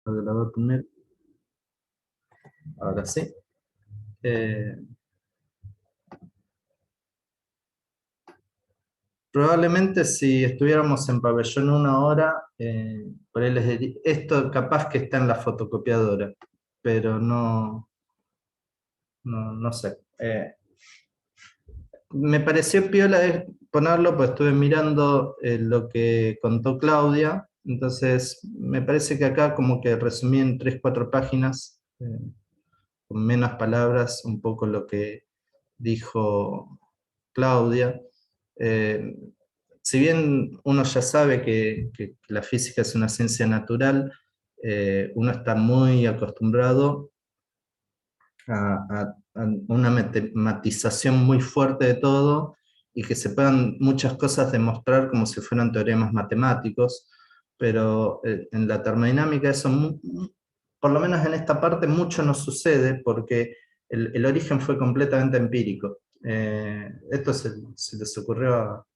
Lo grabé primero, ahora sí. Eh, Probablemente si estuviéramos en pabellón 1 hora, por ahí les diría, esto capaz que está en la fotocopiadora, pero no sé. Me pareció piola ponerlo, pues estuve mirando lo que contó Claudia, entonces me parece que acá como que resumí en 3, 4 páginas, con menos palabras, un poco lo que dijo Claudia. Eh, si bien uno ya sabe que la física es una ciencia natural, uno está muy acostumbrado a una matematización muy fuerte de todo y que se puedan muchas cosas demostrar como si fueran teoremas matemáticos, pero en la termodinámica eso, por lo menos en esta parte, mucho no sucede porque el origen fue completamente empírico. Esto se les ocurrió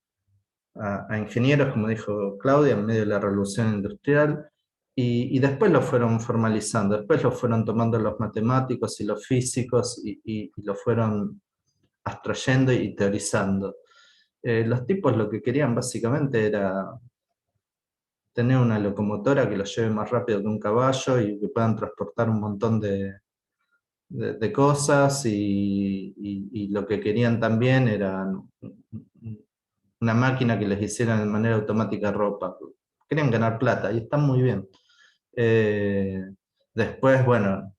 a ingenieros, como dijo Claudia, en medio de la revolución industrial, y después lo fueron formalizando, después lo fueron tomando los matemáticos y los físicos y lo fueron abstrayendo y teorizando. Los tipos lo que querían básicamente era tener una locomotora que los lleve más rápido que un caballo y que puedan transportar un montón de cosas y lo que querían también era una máquina que les hiciera de manera automática ropa. Querían ganar plata y está muy bien. Eh, Después, bueno,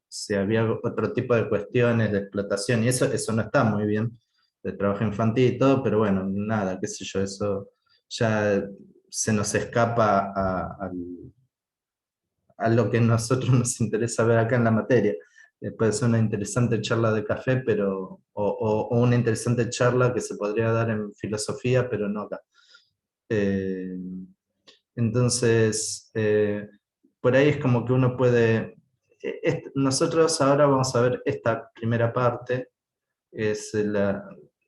si había otro tipo de cuestiones de explotación y eso no está muy bien, de trabajo infantil y todo, pero bueno, nada, qué sé yo, eso ya se nos escapa a lo que a nosotros nos interesa ver acá en la materia. Puede ser una interesante charla de café, pero, o una interesante charla que se podría dar en filosofía, pero no acá. Eh, entonces, por ahí es como que uno puede... nosotros ahora vamos a ver esta primera parte, es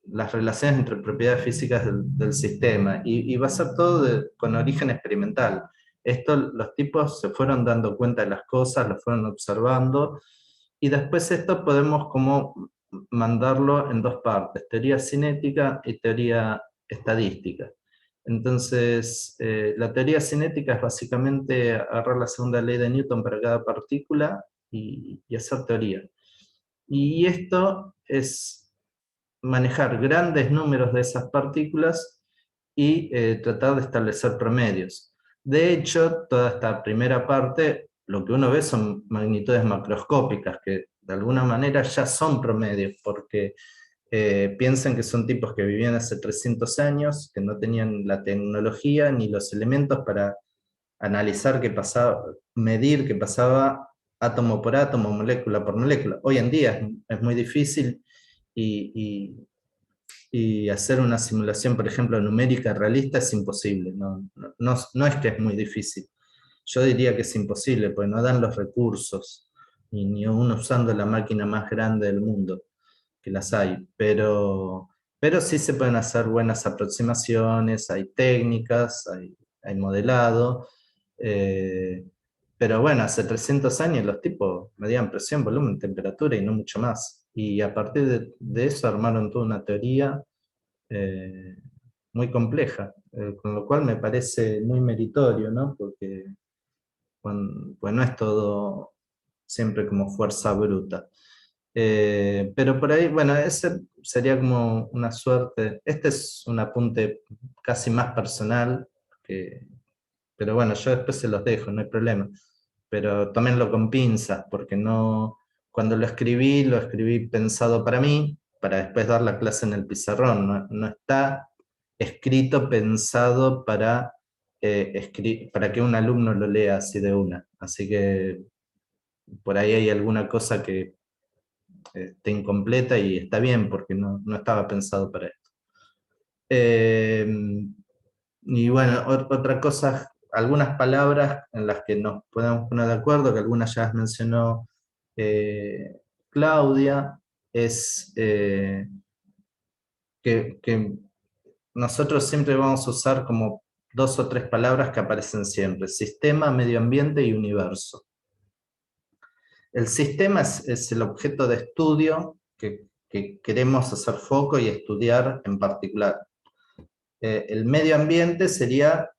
las relaciones entre propiedades físicas del sistema, y va a ser todo con origen experimental. Esto, los tipos se fueron dando cuenta de las cosas, las fueron observando, y después esto podemos como mandarlo en 2 partes, teoría cinética y teoría estadística. Entonces, la teoría cinética es básicamente agarrar la segunda ley de Newton para cada partícula y hacer teoría. Y esto es manejar grandes números de esas partículas y tratar de establecer promedios. De hecho, toda esta primera parte, lo que uno ve son magnitudes macroscópicas, que de alguna manera ya son promedios, porque piensen que son tipos que vivían hace 300 años, que no tenían la tecnología ni los elementos para analizar qué pasaba, medir qué pasaba átomo por átomo, molécula por molécula. Hoy en día es muy difícil y, y hacer una simulación, por ejemplo, numérica realista es imposible. No es que es muy difícil. Yo diría que es imposible, porque no dan los recursos, ni uno usando la máquina más grande del mundo, que las hay, pero sí se pueden hacer buenas aproximaciones, hay técnicas, hay modelado, eh, pero bueno, hace 300 años los tipos medían presión, volumen, temperatura y no mucho más. Y a partir de eso armaron toda una teoría eh, muy compleja, con lo cual me parece muy meritorio, ¿no? Porque pues no es todo siempre como fuerza bruta. Pero por ahí, bueno, ese sería como una suerte. Este es un apunte casi más personal, pero bueno, yo después se los dejo, no hay problema. Pero tómenlo con pinzas, porque no, cuando lo escribí pensado para mí, para después dar la clase en el pizarrón. No está escrito pensado para que un alumno lo lea así de una. Así que por ahí hay alguna cosa que esté incompleta y está bien, porque no estaba pensado para esto. Eh, y bueno, otra cosa, algunas palabras en las que nos podemos poner de acuerdo, que algunas ya las mencionó Claudia, es que nosotros siempre vamos a usar como 2 o 3 palabras que aparecen siempre: sistema, medio ambiente y universo. El sistema es el objeto de estudio que queremos hacer foco y estudiar en particular. El medio ambiente sería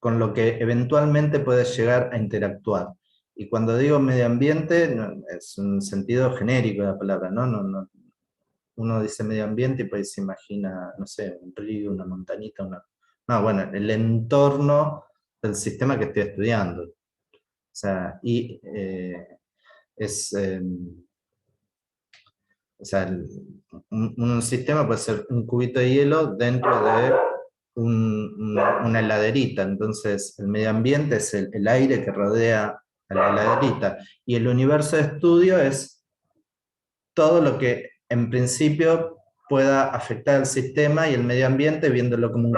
con lo que eventualmente puedes llegar a interactuar. Y cuando digo medio ambiente, es un sentido genérico de la palabra, ¿no? Uno dice medio ambiente y pues se imagina, no sé, un río, una montañita, No, bueno, el entorno del sistema que estoy estudiando. O sea, es... o sea, un sistema puede ser un cubito de hielo dentro de una heladerita. Entonces, el medio ambiente es el aire que rodea a la heladerita. Y el universo de estudio es todo lo que en principio pueda afectar al sistema y el medio ambiente, viéndolo como un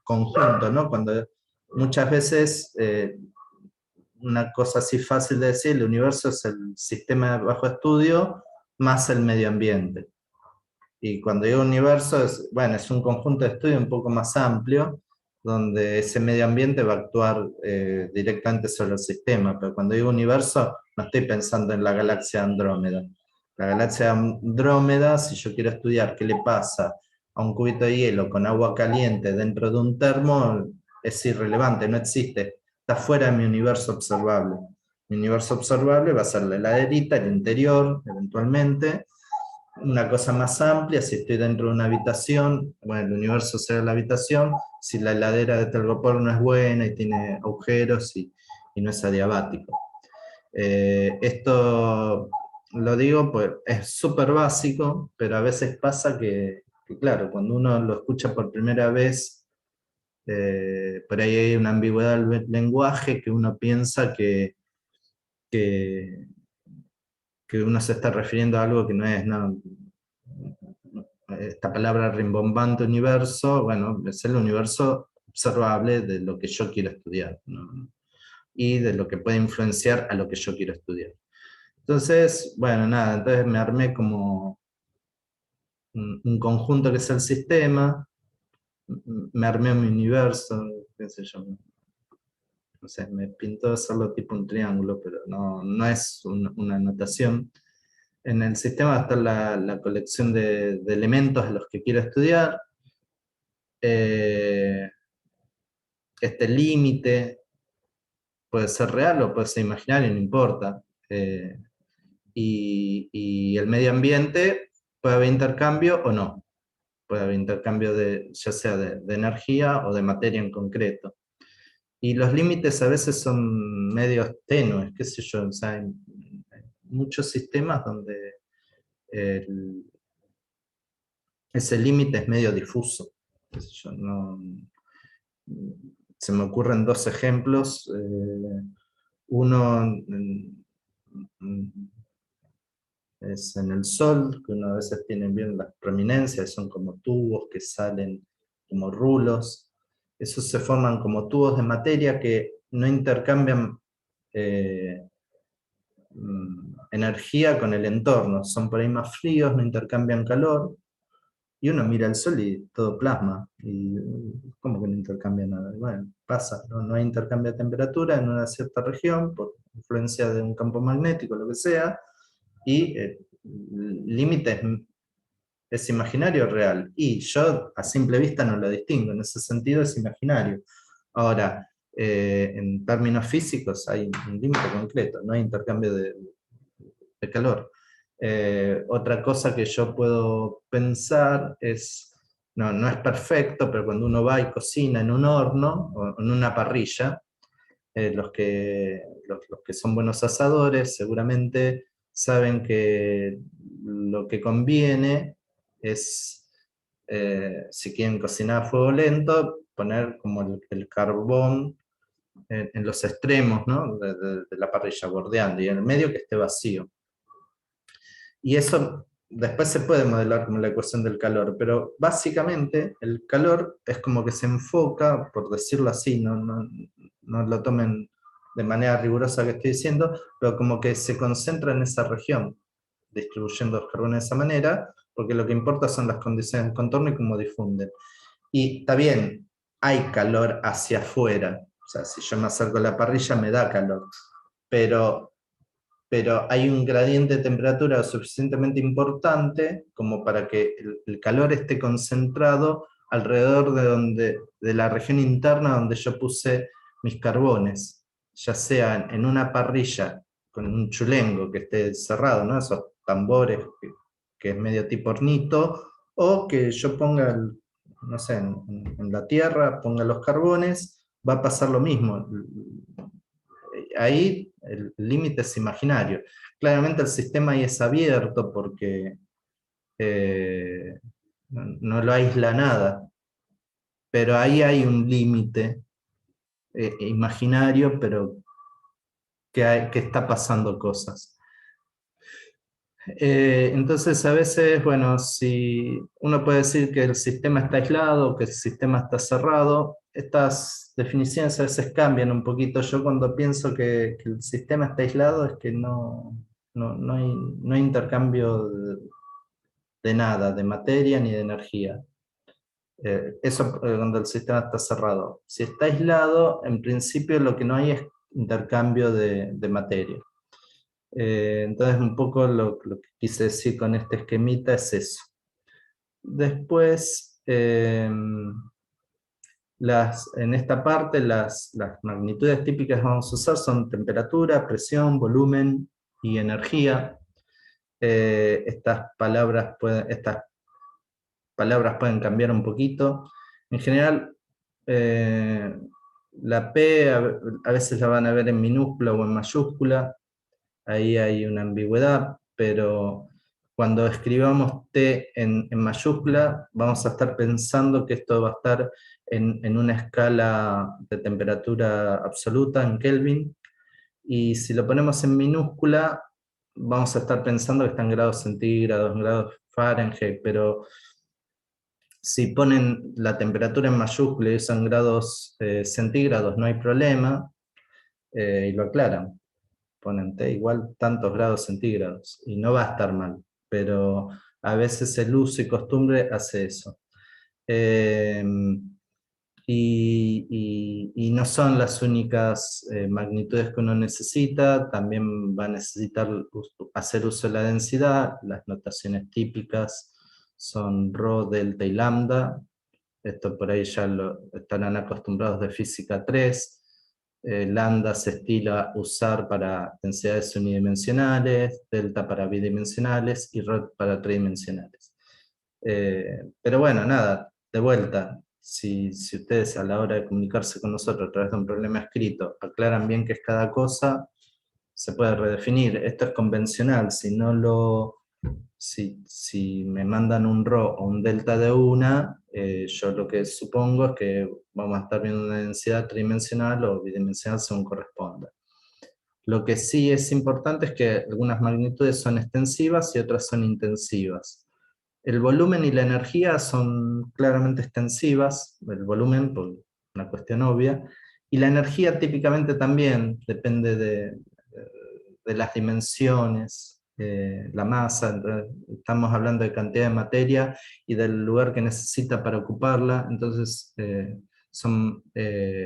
conjunto, ¿no? Cuando muchas veces, una cosa así fácil de decir, el universo es el sistema bajo estudio más el medio ambiente. Y cuando digo universo, bueno, es un conjunto de estudio un poco más amplio, donde ese medio ambiente va a actuar directamente sobre el sistema. Pero cuando digo universo, no estoy pensando en la galaxia Andrómeda. La galaxia Andrómeda, si yo quiero estudiar qué le pasa a un cubito de hielo con agua caliente dentro de un termo, es irrelevante, no existe. Está fuera de mi universo observable. Mi universo observable va a ser la heladerita, el interior, eventualmente. Una cosa más amplia, si estoy dentro de una habitación, bueno, el universo será la habitación. Si la heladera de telgopor no es buena y tiene agujeros y no es adiabático. Esto lo digo, pues es súper básico, pero a veces pasa que, claro, cuando uno lo escucha por primera vez, por ahí hay una ambigüedad del lenguaje que uno piensa que, que uno se está refiriendo a algo que no es, ¿no? Esta palabra rimbombante universo, bueno, es el universo observable de lo que yo quiero estudiar, ¿no? Y de lo que puede influenciar a lo que yo quiero estudiar. Entonces, bueno, nada, entonces me armé como un conjunto que es el sistema, me armé un universo, qué sé yo, no sé, me pintó hacerlo tipo un triángulo, pero no es una notación. En el sistema va a estar la colección de elementos de los que quiero estudiar. Este límite puede ser real o puede ser imaginario, no importa. Y el medio ambiente puede haber intercambio o no. Puede haber intercambio ya sea de energía o de materia en concreto. Y los límites a veces son medios tenues, qué sé yo. O sea, hay muchos sistemas donde el- ese límite es medio difuso. Qué sé yo, se me ocurren 2 ejemplos. Uno es en el Sol, que uno a veces tiene bien las prominencias, son como tubos que salen como rulos. Esos se forman como tubos de materia que no intercambian eh, energía con el entorno, son por ahí más fríos, no intercambian calor, y uno mira el Sol y todo plasma, y ¿cómo que no intercambia nada? Bueno, pasa, no hay intercambio de temperatura en una cierta región, por influencia de un campo magnético, lo que sea, y límites es imaginario o real. Y yo a simple vista no lo distingo, en ese sentido es imaginario. Ahora, en términos físicos hay un límite concreto, no hay intercambio de calor. Otra cosa que yo puedo pensar es, no es perfecto, pero cuando uno va y cocina en un horno o en una parrilla, los que son buenos asadores seguramente saben que lo que conviene es, si quieren cocinar a fuego lento, poner como el carbón en los extremos, ¿no? de la parrilla bordeando, y en el medio que esté vacío. Y eso después se puede modelar como la ecuación del calor, pero básicamente el calor es como que se enfoca, por decirlo así, no lo tomen de manera rigurosa que estoy diciendo, pero como que se concentra en esa región, distribuyendo los carbones de esa manera, porque lo que importa son las condiciones del contorno y cómo difunden. Y está bien, hay calor hacia afuera. O sea, si yo me acerco a la parrilla me da calor, pero, pero hay un gradiente de temperatura suficientemente importante como para que el calor esté concentrado alrededor de la región interna donde yo puse mis carbones, ya sea en una parrilla con un chulengo que esté cerrado, ¿no? Esos tambores que es medio tipo hornito, o que yo ponga, no sé, en la tierra, ponga los carbones, va a pasar lo mismo. Ahí el límite es imaginario. Claramente el sistema ahí es abierto porque no lo aísla nada, pero ahí hay un límite imaginario, pero que está pasando cosas. Entonces, a veces, bueno, si uno puede decir que el sistema está aislado, que el sistema está cerrado, estas definiciones a veces cambian un poquito. Yo cuando pienso que el sistema está aislado es que no hay intercambio de nada, de materia ni de energía. Eso cuando el sistema está cerrado. Si está aislado, en principio lo que no hay es intercambio de materia. Entonces, un poco lo que quise decir con este esquemita es eso. Después, en esta parte, las magnitudes típicas que vamos a usar son temperatura, presión, volumen y energía. Estas palabras pueden cambiar un poquito. En general, eh, la P a veces la van a ver en minúscula o en mayúscula. Ahí hay una ambigüedad, pero cuando escribamos T en mayúscula, vamos a estar pensando que esto va a estar en una escala de temperatura absoluta en Kelvin, y si lo ponemos en minúscula, vamos a estar pensando que está en grados centígrados, en grados Fahrenheit, pero si ponen la temperatura en mayúscula y usan grados centígrados, no hay problema, y lo aclaran. Ponen T igual tantos grados centígrados, y no va a estar mal, pero a veces el uso y costumbre hace eso. Eh, y no son las únicas magnitudes que uno necesita, también va a necesitar hacer uso de la densidad. Las notaciones típicas son rho, delta y lambda. Esto por ahí ya lo estarán acostumbrados de física 3. Lambda se estila usar para densidades unidimensionales, delta para bidimensionales y rho para tridimensionales. Pero bueno, nada, de vuelta, si ustedes a la hora de comunicarse con nosotros a través de un problema escrito aclaran bien qué es cada cosa, se puede redefinir. Esto es convencional. Si me mandan un ρ o un delta de una, yo lo que supongo es que vamos a estar viendo una densidad tridimensional o bidimensional según corresponda. Lo que sí es importante es que algunas magnitudes son extensivas y otras son intensivas. El volumen y la energía son claramente extensivas, el volumen por una cuestión obvia, y la energía típicamente también depende de las dimensiones, la masa. Estamos hablando de cantidad de materia y del lugar que necesita para ocuparla, entonces son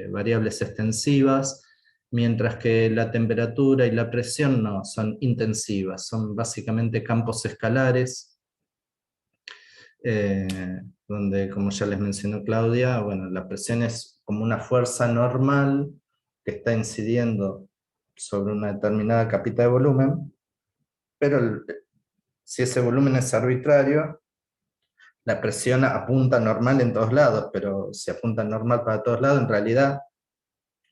variables extensivas, mientras que la temperatura y la presión no, son intensivas, son básicamente campos escalares, eh, donde, como ya les mencionó Claudia, bueno, la presión es como una fuerza normal que está incidiendo sobre una determinada capita de volumen, pero si ese volumen es arbitrario, la presión apunta normal en todos lados, pero si apunta normal para todos lados, en realidad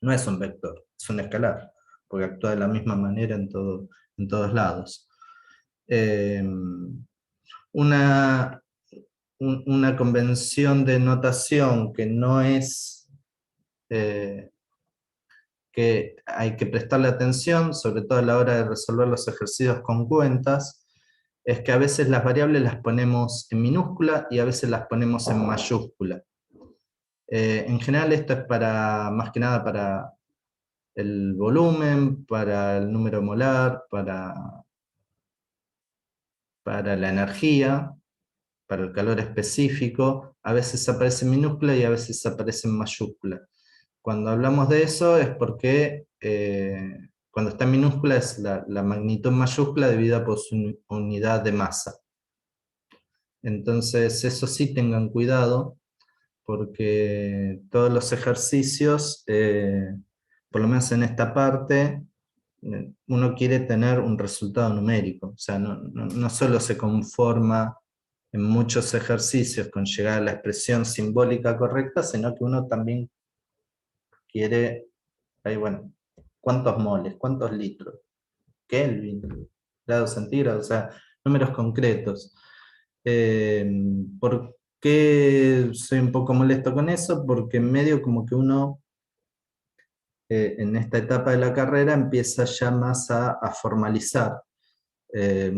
no es un vector, es un escalar, porque actúa de la misma manera en todos lados. Eh, una, una convención de notación que no es, que hay que prestarle atención, sobre todo a la hora de resolver los ejercicios con cuentas, es que a veces las variables las ponemos en minúscula y a veces las ponemos en mayúscula. En general esto es más que nada para el volumen, para el número molar, para la energía. para el calor específico, a veces aparece en minúscula y a veces aparece en mayúscula. Cuando hablamos de eso es porque cuando está en minúscula es la magnitud mayúscula dividida por su unidad de masa. Entonces eso sí tengan cuidado, porque todos los ejercicios, por lo menos en esta parte, uno quiere tener un resultado numérico. O sea, no solo se conforma en muchos ejercicios con llegar a la expresión simbólica correcta, sino que uno también quiere, ahí bueno, cuántos moles, cuántos litros, Kelvin, grados centígrados, o sea, números concretos. ¿Por qué soy un poco molesto con eso? Porque en medio como que uno en esta etapa de la carrera empieza ya más a formalizar eh,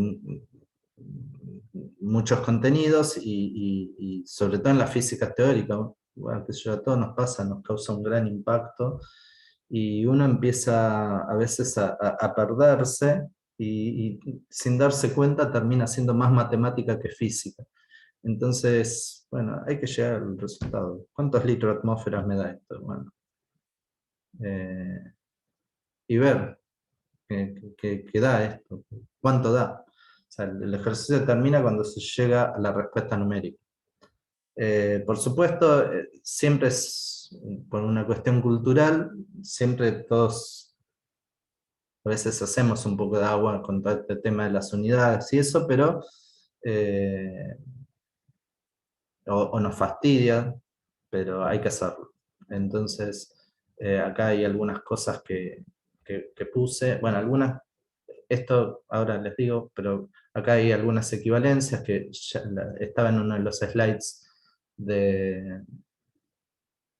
muchos contenidos y sobre todo en la física teórica, bueno, que a todos nos pasa, nos causa un gran impacto y uno empieza a veces a perderse y sin darse cuenta termina siendo más matemática que física. Entonces, bueno, hay que llegar al resultado. ¿Cuántos litros de atmósferas me da esto? Bueno, eh, y ver qué da esto, cuánto da. O sea, el ejercicio termina cuando se llega a la respuesta numérica. Por supuesto, siempre es por una cuestión cultural, siempre todos a veces hacemos un poco de agua con todo este tema de las unidades y eso, pero eh, o nos fastidia, pero hay que hacerlo. Entonces, acá hay algunas cosas que puse, bueno, algunas, esto ahora les digo, pero acá hay algunas equivalencias que ya estaba en uno de los slides de,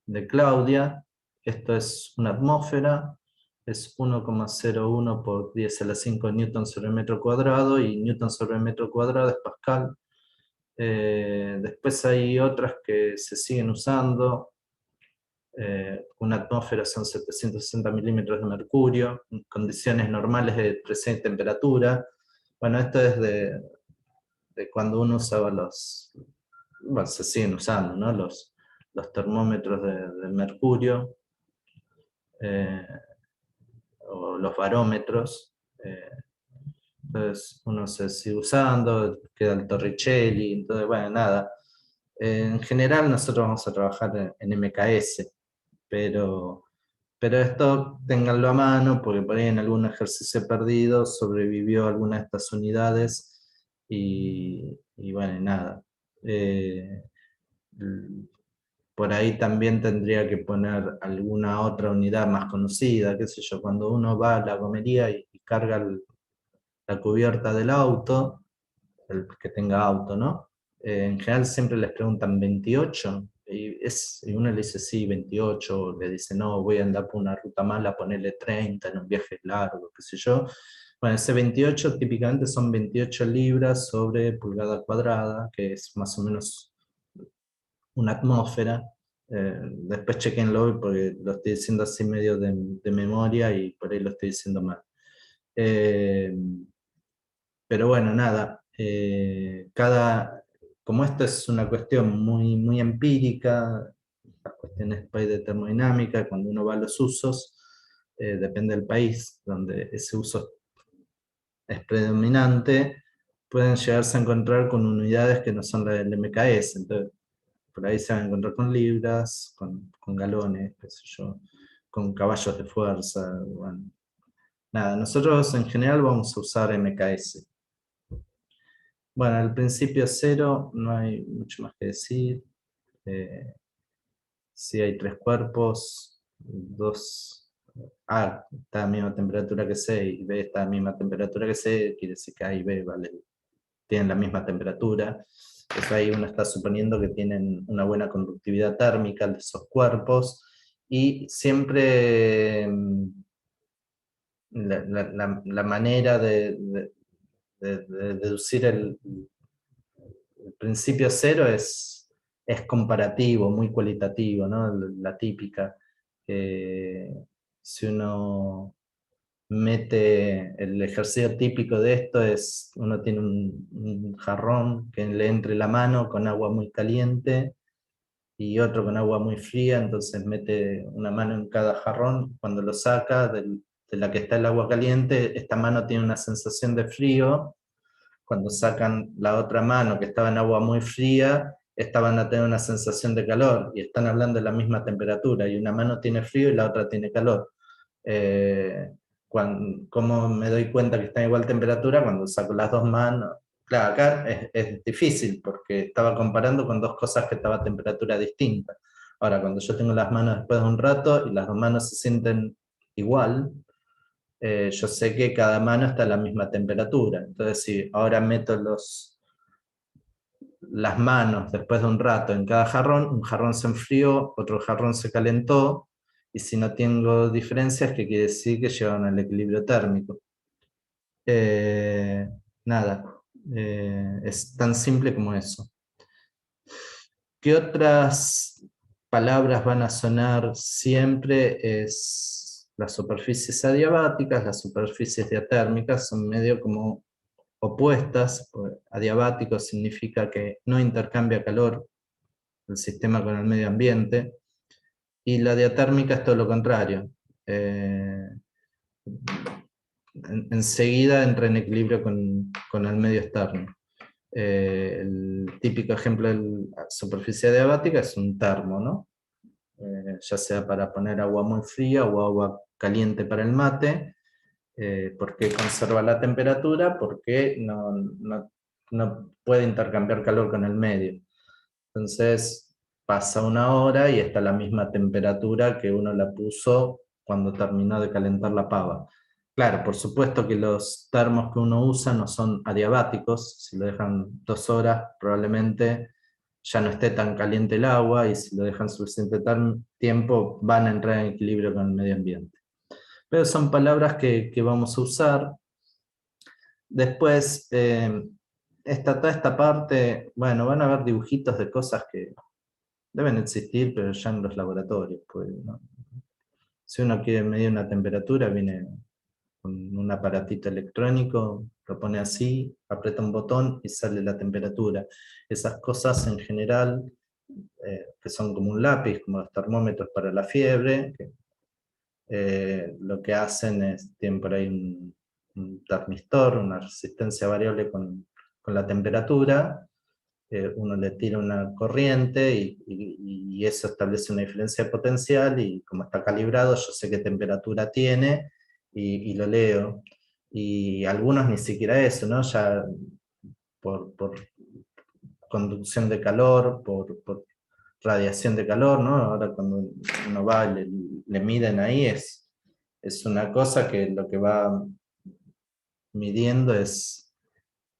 de Claudia. Esto es una atmósfera, es 1,01 por 10 a la 5 newton sobre metro cuadrado, y newton sobre metro cuadrado es Pascal. Después hay otras que se siguen usando. Una atmósfera son 760 milímetros de mercurio, en condiciones normales de presión y temperatura. Bueno, esto es de cuando uno usaba bueno, se siguen usando, ¿no? Los termómetros de mercurio, eh, o los barómetros. Entonces uno se sigue usando, queda el Torricelli, entonces bueno, nada. En general nosotros vamos a trabajar en MKS, pero, pero esto ténganlo a mano, porque por ahí en algún ejercicio perdido sobrevivió alguna de estas unidades y bueno, nada. Eh, por ahí también tendría que poner alguna otra unidad más conocida, qué sé yo, cuando uno va a la gomería y carga la cubierta del auto, el que tenga auto, ¿no? En general siempre les preguntan 28, y uno le dice sí, 28, o le dice no, voy a andar por una ruta mala, ponerle 30 en un viaje largo, qué sé yo. Bueno, ese 28 típicamente son 28 libras sobre pulgada cuadrada, que es más o menos una atmósfera. Después chequenlo porque lo estoy diciendo así medio de memoria y por ahí lo estoy diciendo mal. Eh, pero bueno, nada, como esto es una cuestión muy empírica, las cuestiones pues, de termodinámica, cuando uno va a los usos, depende del país donde ese uso es predominante, pueden llegarse a encontrar con unidades que no son las del MKS. Entonces, por ahí se van a encontrar con libras, con galones, qué sé yo, con caballos de fuerza. Bueno, nada, nosotros en general vamos a usar MKS. Bueno, al principio cero, no hay mucho más que decir. Si hay tres cuerpos, dos A está a la misma temperatura que C y B está a la misma temperatura que C, quiere decir que A y B tienen la misma temperatura. Eso ahí uno está suponiendo que tienen una buena conductividad térmica de esos cuerpos, y siempre la manera de deducir el principio cero es comparativo, muy cualitativo, ¿no? La típica. Si uno mete, el ejercicio típico de esto es, uno tiene un jarrón que le entre la mano con agua muy caliente y otro con agua muy fría, entonces mete una mano en cada jarrón, cuando lo saca de la que está el agua caliente, esta mano tiene una sensación de frío, cuando sacan la otra mano que estaba en agua muy fría, esta van a tener una sensación de calor, y están hablando de la misma temperatura, y una mano tiene frío y la otra tiene calor. ¿Cómo me doy cuenta que están a igual temperatura? Cuando saco las dos manos. Claro, acá es difícil porque estaba comparando con dos cosas que estaban a temperatura distinta. Ahora, cuando yo tengo las manos después de un rato y las dos manos se sienten igual, yo sé que cada mano está a la misma temperatura. Entonces, si ahora meto las manos después de un rato en cada jarrón, un jarrón se enfrió, otro jarrón se calentó, y si no tengo diferencias, ¿qué quiere decir? Que llevan al equilibrio térmico. Eh, Nada, es tan simple como eso. ¿Qué otras palabras van a sonar siempre? Es las superficies adiabáticas, las superficies diatérmicas, son medio como opuestas. Adiabático significa que no intercambia calor el sistema con el medio ambiente, y la diatérmica es todo lo contrario. Eh, Enseguida entra en equilibrio con el medio externo. El típico ejemplo de la superficie adiabática es un termo, ¿no? Ya sea para poner agua muy fría o agua caliente para el mate. ¿Por qué conserva la temperatura? Porque no puede intercambiar calor con el medio. Entonces pasa una hora y está a la misma temperatura que uno la puso cuando terminó de calentar la pava. Claro, por supuesto que los termos que uno usa no son adiabáticos. Si lo dejan 2 horas, probablemente ya no esté tan caliente el agua, y si lo dejan suficiente tiempo, van a entrar en equilibrio con el medio ambiente. Pero son palabras que vamos a usar. Después, toda esta parte, bueno, van a haber dibujitos de cosas que deben existir, pero ya en los laboratorios. Pues, ¿no? Si uno quiere medir una temperatura, viene con un aparatito electrónico, lo pone así, aprieta un botón y sale la temperatura. Esas cosas en general, que son como un lápiz, como los termómetros para la fiebre, lo que hacen es, tienen por ahí un termistor, una resistencia variable con la temperatura. Uno le tira una corriente y eso establece una diferencia de potencial, y como está calibrado yo sé qué temperatura tiene y lo leo. Y algunos ni siquiera eso, ¿no? Ya por conducción de calor, por radiación de calor, ¿no? Ahora cuando uno va y le miden ahí, es una cosa que lo que va midiendo es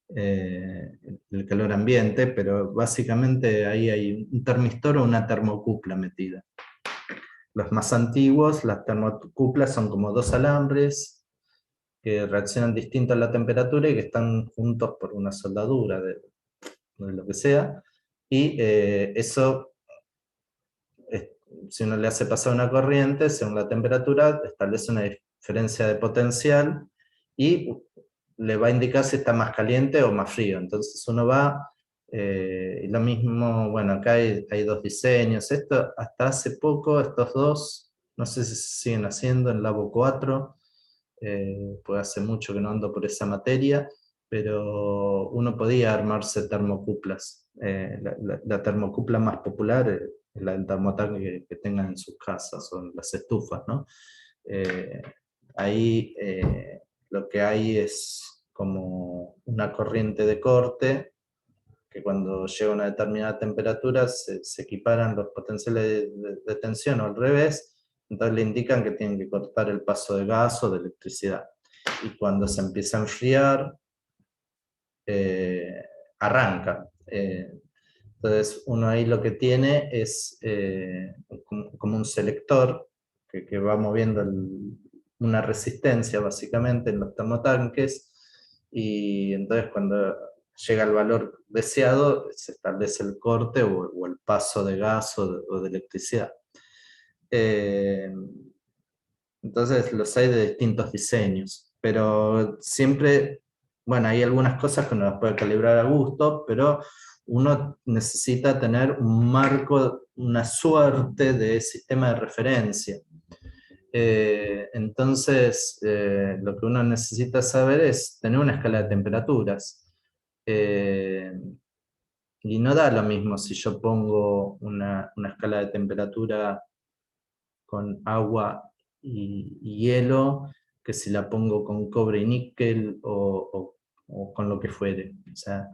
el calor ambiente, pero básicamente ahí hay un termistor o una termocupla metida. Los más antiguos, las termocuplas son como dos alambres que reaccionan distinto a la temperatura y que están juntos por una soldadura de lo que sea, y eso, si uno le hace pasar una corriente, según la temperatura, establece una diferencia de potencial y le va a indicar si está más caliente o más frío. Entonces uno va, y lo mismo, bueno, acá hay dos diseños. Esto, hasta hace poco, estos dos, no sé si se siguen haciendo en Labo 4, pues hace mucho que no ando por esa materia, pero uno podía armarse termocuplas. La termocupla más popular es la del termotanque que tengan en sus casas o en las estufas, ¿no? Eh, Ahí lo que hay es como una corriente de corte, que cuando llega a una determinada temperatura se equiparan los potenciales de tensión, o al revés, entonces le indican que tienen que cortar el paso de gas o de electricidad. Y cuando se empieza a enfriar, eh, arranca. Entonces uno ahí lo que tiene es como un selector que va moviendo una resistencia básicamente en los termotanques, y entonces cuando llega al valor deseado se establece el corte o el paso de gas o de electricidad. Eh, Entonces los hay de distintos diseños, pero siempre, bueno, hay algunas cosas que uno las puede calibrar a gusto, pero uno necesita tener un marco, una suerte de sistema de referencia. Entonces, lo que uno necesita saber es tener una escala de temperaturas. Eh, y no da lo mismo si yo pongo una escala de temperatura con agua y hielo, que si la pongo con cobre y níquel o con lo que fuere. O sea,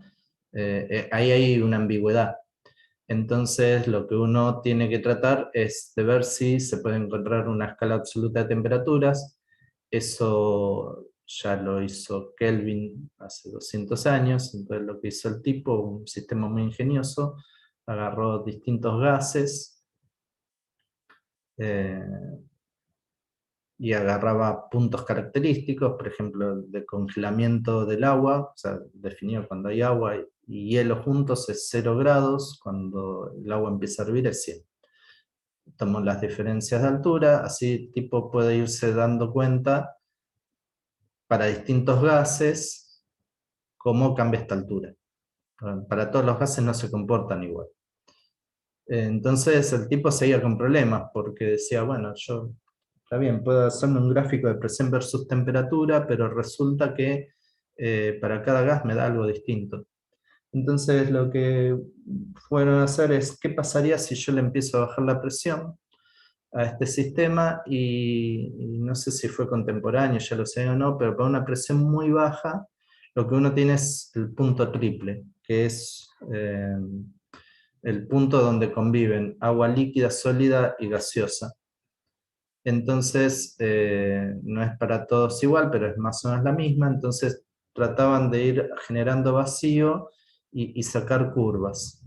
ahí hay una ambigüedad. Entonces, lo que uno tiene que tratar es de ver si se puede encontrar una escala absoluta de temperaturas. Eso ya lo hizo Kelvin hace 200 años. Entonces, lo que hizo el tipo, un sistema muy ingenioso, agarró distintos gases, eh, y agarraba puntos característicos, por ejemplo, de congelamiento del agua, o sea, definido cuando hay agua y hielo juntos es 0 grados, cuando el agua empieza a hervir es 100. Tomó las diferencias de altura, así tipo puede irse dando cuenta para distintos gases cómo cambia esta altura. Para todos los gases no se comportan igual. Entonces el tipo seguía con problemas porque decía, bueno, yo, está bien, puedo hacerme un gráfico de presión versus temperatura, pero resulta que para cada gas me da algo distinto. Entonces lo que fueron a hacer es, ¿qué pasaría si yo le empiezo a bajar la presión a este sistema? Y no sé si fue contemporáneo, ya lo sé o no, pero para una presión muy baja, lo que uno tiene es el punto triple, que es el punto donde conviven agua líquida, sólida y gaseosa. Entonces, no es para todos igual, pero es más o menos la misma. Entonces, trataban de ir generando vacío y sacar curvas.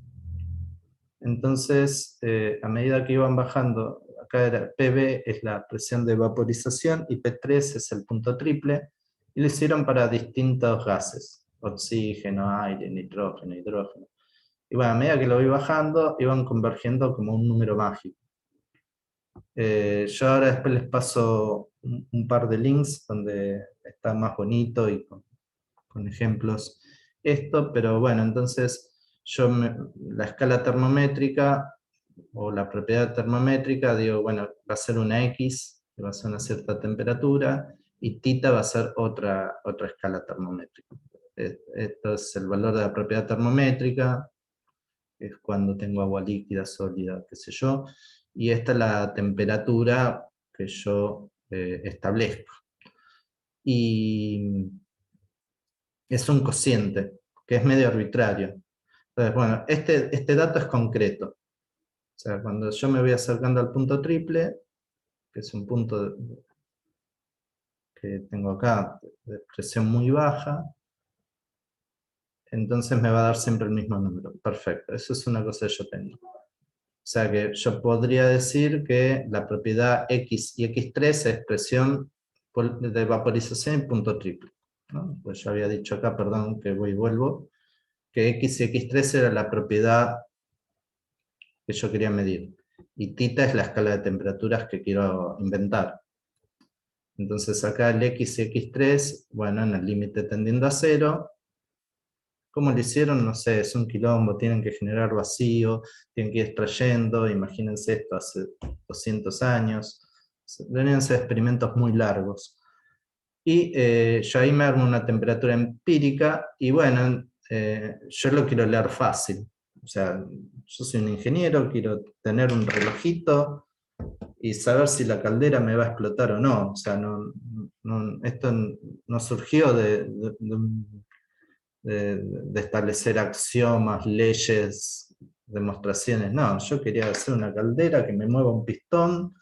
Entonces, a medida que iban bajando, acá era PV es la presión de vaporización y P3 es el punto triple, y lo hicieron para distintos gases, oxígeno, aire, nitrógeno, hidrógeno. Y bueno, a medida que lo vi bajando, iban convergiendo como un número mágico. Yo ahora después les paso un par de links donde está más bonito y con ejemplos esto, pero bueno, entonces la escala termométrica o la propiedad termométrica, digo, bueno, va a ser una X, que va a ser una cierta temperatura, y tita va a ser otra escala termométrica. Esto es el valor de la propiedad termométrica, es cuando tengo agua líquida, sólida, qué sé yo, y esta es la temperatura que yo establezco. Y es un cociente, que es medio arbitrario. Entonces, bueno, este dato es concreto. O sea, cuando yo me voy acercando al punto triple, que es un punto que tengo acá de presión muy baja, entonces me va a dar siempre el mismo número. Perfecto, eso es una cosa que yo tengo. O sea que yo podría decir que la propiedad X y X3 es presión de vaporización en punto triple, ¿no? Pues yo había dicho acá, perdón, que voy y vuelvo, que X y X3 era la propiedad que yo quería medir. Y tita es la escala de temperaturas que quiero inventar. Entonces acá el X y X3, bueno, en el límite tendiendo a cero. ¿Cómo lo hicieron? No sé, es un quilombo, tienen que generar vacío, tienen que ir extrayendo, imagínense esto hace 200 años, deberían ser experimentos muy largos. Y yo ahí me armo una temperatura empírica, y bueno, yo lo quiero leer fácil. O sea, yo soy un ingeniero, quiero tener un relojito y saber si la caldera me va a explotar o no. O sea, esto no surgió de establecer axiomas, leyes, demostraciones. No, yo quería hacer una caldera que me mueva un pistón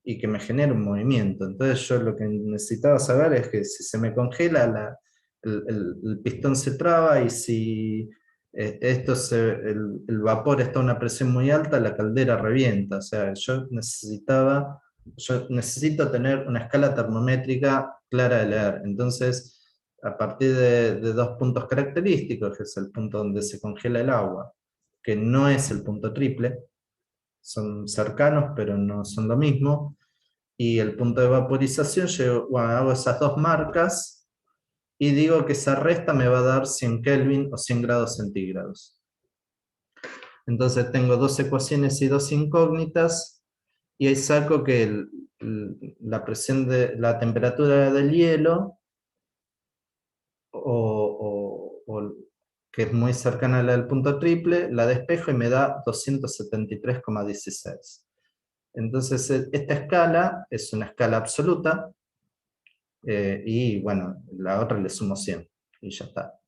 y que me genere un movimiento. Entonces yo lo que necesitaba saber es que si se me congela, el pistón se traba, y si el vapor está a una presión muy alta, la caldera revienta. O sea, yo necesito tener una escala termométrica clara de leer. Entonces, a partir de dos puntos característicos, que es el punto donde se congela el agua, que no es el punto triple, son cercanos pero no son lo mismo, y el punto de vaporización, yo bueno, hago esas dos marcas y digo que esa resta me va a dar 100 Kelvin o 100 grados centígrados. Entonces tengo dos ecuaciones y dos incógnitas, y ahí saco que la presión la temperatura del hielo, que es muy cercana a la del punto triple, la despejo y me da 273,16. Entonces esta escala es una escala absoluta, y bueno, la otra le sumo 100 y ya está.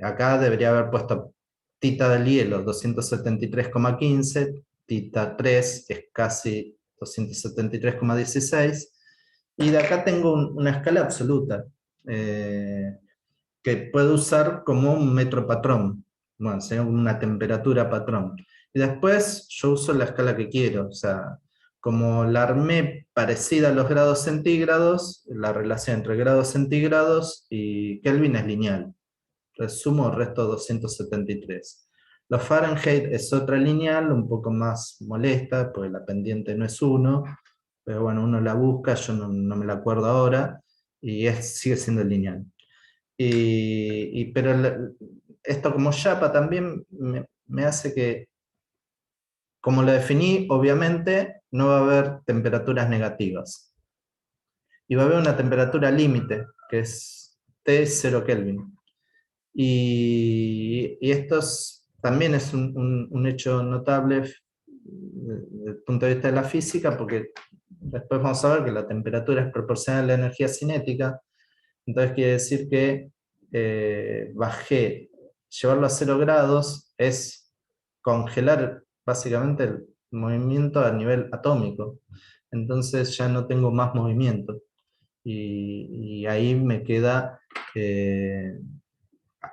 Acá debería haber puesto tita del hielo 273,15, tita 3 es casi 273,16, y de acá tengo una escala absoluta, que puedo usar como un metro patrón, bueno, sería una temperatura patrón. Y después yo uso la escala que quiero, o sea, como la armé parecida a los grados centígrados, la relación entre grados centígrados y Kelvin es lineal. Resumo, resto 273. Los Fahrenheit es otra lineal, un poco más molesta, porque la pendiente no es 1, pero bueno, uno la busca, yo no me la acuerdo ahora, y sigue siendo lineal. Pero esto como Yapa también me hace que, como lo definí, obviamente no va a haber temperaturas negativas. Y va a haber una temperatura límite, que es T0 Kelvin. Y esto también es un hecho notable desde el punto de vista de la física, porque después vamos a ver que la temperatura es proporcional a la energía cinética. Entonces quiere decir que llevarlo a 0 grados es congelar básicamente el movimiento a nivel atómico. Entonces ya no tengo más movimiento. Y ahí me queda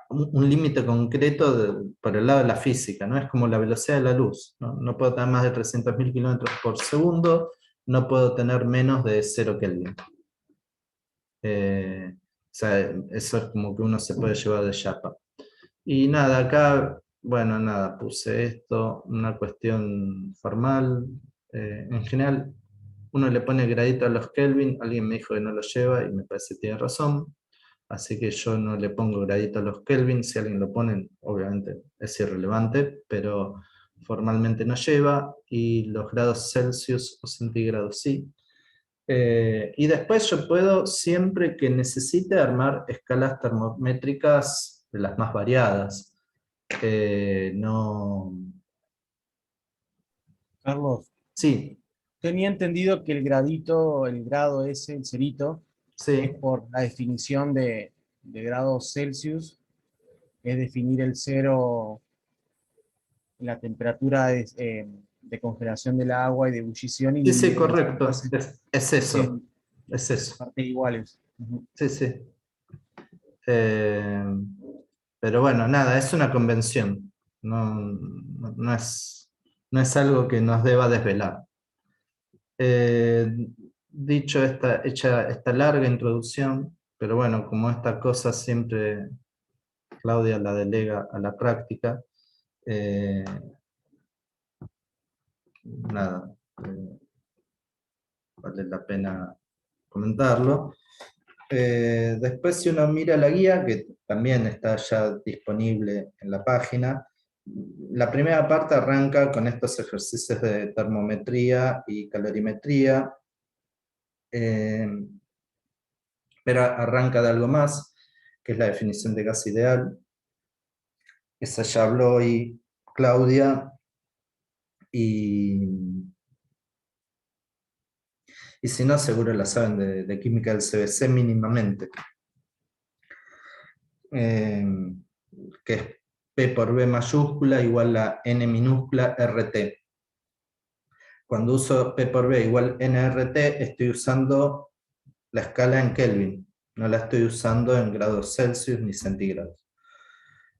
un límite concreto por el lado de la física, ¿no? Es como la velocidad de la luz, ¿no? No puedo tener más de 300.000 kilómetros por segundo, no puedo tener menos de 0 Kelvin. O sea, eso es como que uno se puede llevar de chapa. Y nada, acá, bueno, nada, puse esto, una cuestión formal. En general, uno le pone gradito a los Kelvin, alguien me dijo que no lo lleva y me parece que tiene razón. Así que yo no le pongo gradito a los Kelvin, si alguien lo pone, obviamente es irrelevante, pero formalmente no lleva, y los grados Celsius o centígrados sí. Y después yo puedo, siempre que necesite, armar escalas termométricas de las más variadas. No... Carlos, Sí, tenía entendido que el gradito, el grado ese, el cerito, es sí. por la definición de grados Celsius, es definir el cero, la temperatura de congelación del agua y de ebullición, y Sí, sí, dividirlo en las correcto. partes, Es eso. en Es eso. partes iguales. Ujú. Sí, sí. Eh, pero bueno, nada, es una convención. No es algo que nos deba desvelar. Eh, Dicho hecha esta larga introducción, pero bueno, como esta cosa siempre Claudia la delega a la práctica, eh, nada, vale la pena comentarlo. Después, si uno mira la guía, que también está ya disponible en la página, la primera parte arranca con estos ejercicios de termometría y calorimetría, eh, pero arranca de algo más, que es la definición de gas ideal. Esa ya habló hoy Claudia, y, y si no, seguro la saben de química del CBC mínimamente. Eh, que es P por B mayúscula igual a N minúscula RT. Cuando uso P por B igual NRT, estoy usando la escala en Kelvin, no la estoy usando en grados Celsius ni centígrados.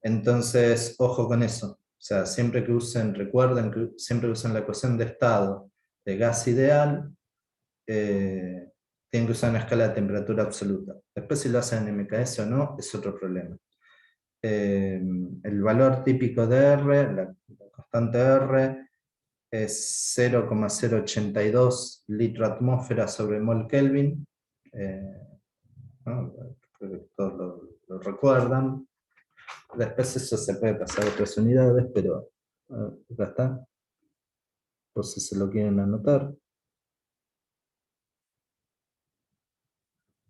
Entonces, ojo con eso. O sea, siempre que usen, recuerden que siempre que usen la ecuación de estado de gas ideal, tienen que usar una escala de temperatura absoluta. Después, si lo hacen en MKS o no, es otro problema. El valor típico de R, la constante R, es 0,082 litro atmósfera sobre mol Kelvin. ¿No? Creo que todos lo recuerdan. Después eso se puede pasar a otras unidades, pero acá está, por si se lo quieren anotar.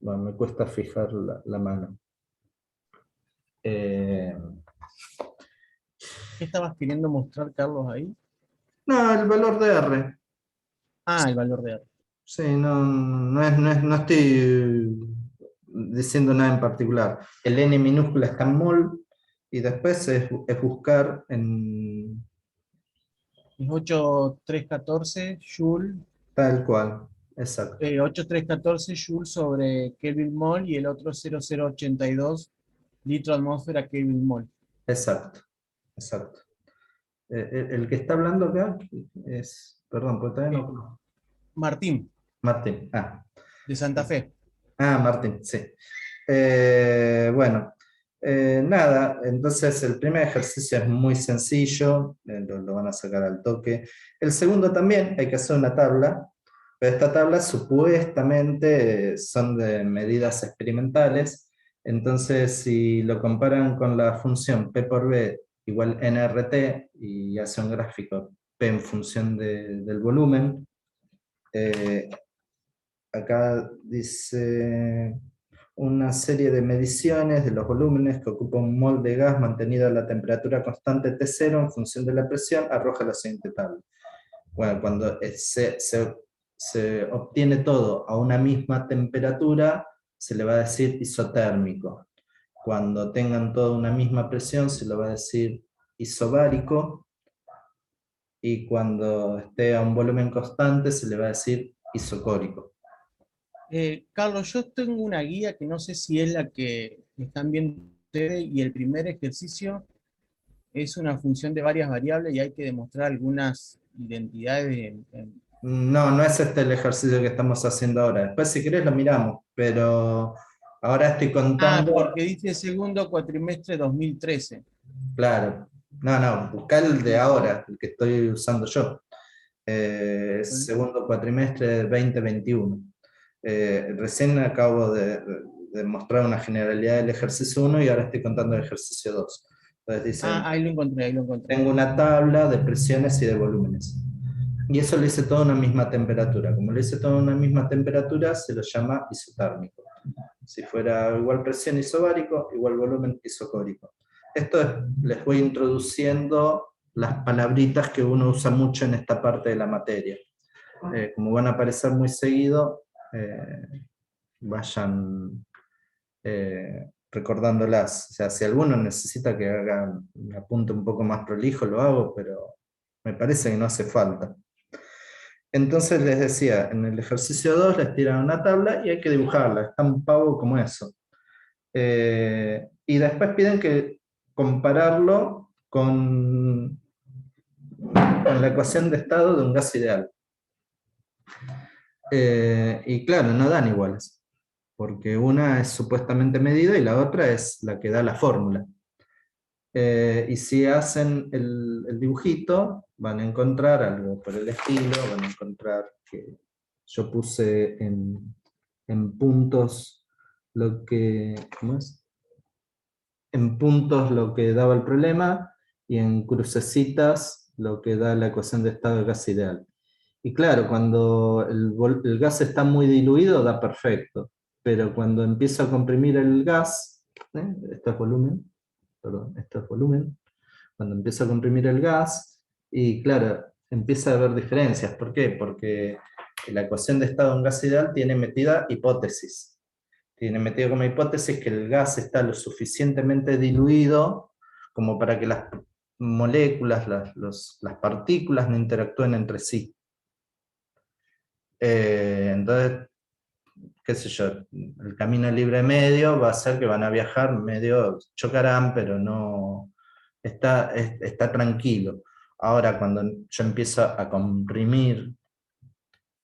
Bueno, me cuesta fijar la mano. ¿Qué estabas queriendo mostrar, Carlos, ahí? No, el valor de R. Ah, el valor de R. Sí, no estoy diciendo nada en particular. El N minúscula está en mol, y después es buscar en Es 8314 Joule, tal cual. Exacto, 8314 Joule sobre Kelvin mol y el otro 0082 litro atmósfera Kelvin mol. exacto, exacto. El que está hablando acá es, perdón, porque todavía Eh, no. Martín, Martín. de Santa Fe. Martín, sí. Bueno, nada, entonces el primer ejercicio es muy sencillo, lo van a sacar al toque. El segundo también hay que hacer una tabla, pero esta tabla supuestamente son de medidas experimentales, entonces si lo comparan con la función P por B igual nRT y hace un gráfico P en función del volumen, eh, acá dice una serie de mediciones de los volúmenes que ocupa un mol de gas mantenido a la temperatura constante T0 en función de la presión, arroja la siguiente tabla. Bueno, cuando se obtiene todo a una misma temperatura, se le va a decir isotérmico. Cuando tengan toda una misma presión, se le va a decir isobárico. Y cuando esté a un volumen constante, se le va a decir isocórico. Carlos, yo tengo una guía que no sé si es la que están viendo ustedes y el primer ejercicio es una función de varias variables y hay que demostrar algunas identidades No, no es este el ejercicio que estamos haciendo ahora. Después, si querés, lo miramos, pero ahora estoy Ah, contando. porque dice segundo cuatrimestre 2013. Claro, no, buscá el de ahora, el que estoy usando yo. Segundo cuatrimestre de 2021. Recién acabo de mostrar una generalidad del ejercicio 1 y ahora estoy contando el ejercicio 2. Entonces Ah, dicen, ahí lo encontré, ahí lo encontré. tengo una tabla de presiones y de volúmenes. Y eso lo hice todo a una misma temperatura. Como lo hice todo a una misma temperatura, se lo llama isotérmico. Si fuera igual presión isobárico, igual volumen isocórico. Esto les voy introduciendo las palabritas que uno usa mucho en esta parte de la materia. Como van a aparecer muy seguido, vayan recordándolas. O sea, si alguno necesita que haga un apunte un poco más prolijo, lo hago, pero me parece que no hace falta. Entonces les decía, en el ejercicio 2 les tiran una tabla y hay que dibujarla, es tan pavo como eso. Y después piden que compararlo con la ecuación de estado de un gas ideal. Y claro, no dan iguales, porque una es supuestamente medida y la otra es la que da la fórmula. Y si hacen el dibujito, van a encontrar algo por el estilo, van a encontrar que yo puse en puntos lo que, ¿cómo es? En puntos lo que daba el problema y en crucecitas lo que da la ecuación de estado de gas ideal. Y claro, cuando el gas está muy diluido da perfecto, pero cuando empiezo a comprimir el gas, esto es volumen, perdón, esto es volumen, cuando empiezo a comprimir el gas, y claro, empieza a haber diferencias. ¿Por qué? Porque la ecuación de estado de un gas ideal tiene metida hipótesis. Tiene metido como hipótesis que el gas está lo suficientemente diluido como para que las moléculas, las partículas no interactúen entre sí. Entonces, qué sé yo, el camino libre medio va a ser que van a viajar medio, chocarán, pero no está tranquilo. Ahora, cuando yo empiezo a comprimir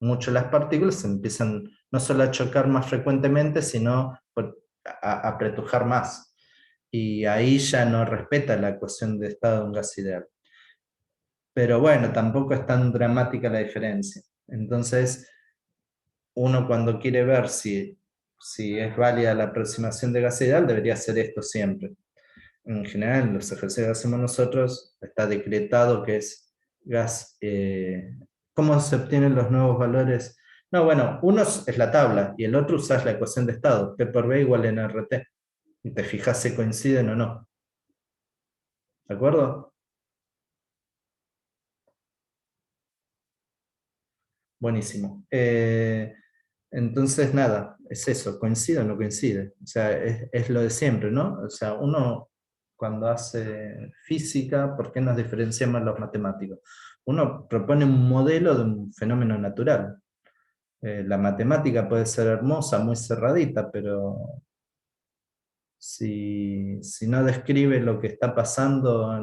mucho las partículas, se empiezan no solo a chocar más frecuentemente, sino a apretujar más. Y ahí ya no respeta la ecuación de estado de un gas ideal. pero bueno, tampoco es tan dramática la diferencia. Entonces, uno cuando quiere ver si es válida la aproximación de gas ideal, debería hacer esto siempre. En general, en los ejercicios que hacemos nosotros, está decretado que es gas. ¿Cómo se obtienen los nuevos valores? No, bueno, uno es la tabla y el otro usas la ecuación de estado, P por B igual en RT. Y te fijas si coinciden o no. ¿De acuerdo? Buenísimo. Entonces, nada, es eso, coincide o no coincide. O sea, es lo de siempre, ¿no? O sea, uno cuando hace física, ¿por qué nos diferenciamos los matemáticos? Uno propone un modelo de un fenómeno natural. La matemática puede ser hermosa, muy cerradita, pero si no describe lo que está pasando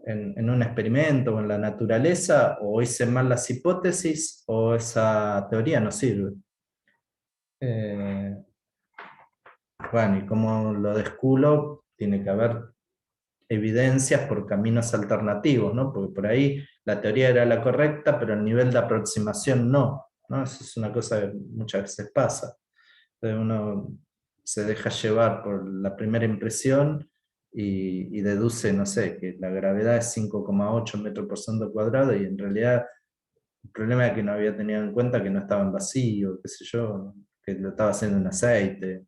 en un experimento o en la naturaleza, o hice mal las hipótesis, o esa teoría no sirve. Eh, bueno, y como lo desculo, tiene que haber evidencias por caminos alternativos, ¿no? Porque por ahí la teoría era la correcta, pero el nivel de aproximación no, ¿no? Eso es una cosa que muchas veces pasa. Entonces uno se deja llevar por la primera impresión y deduce, no sé, que la gravedad es 5,8 metros por segundo cuadrado y en realidad el problema es que no había tenido en cuenta que no estaba en vacío, qué sé yo, que lo estaba haciendo en aceite.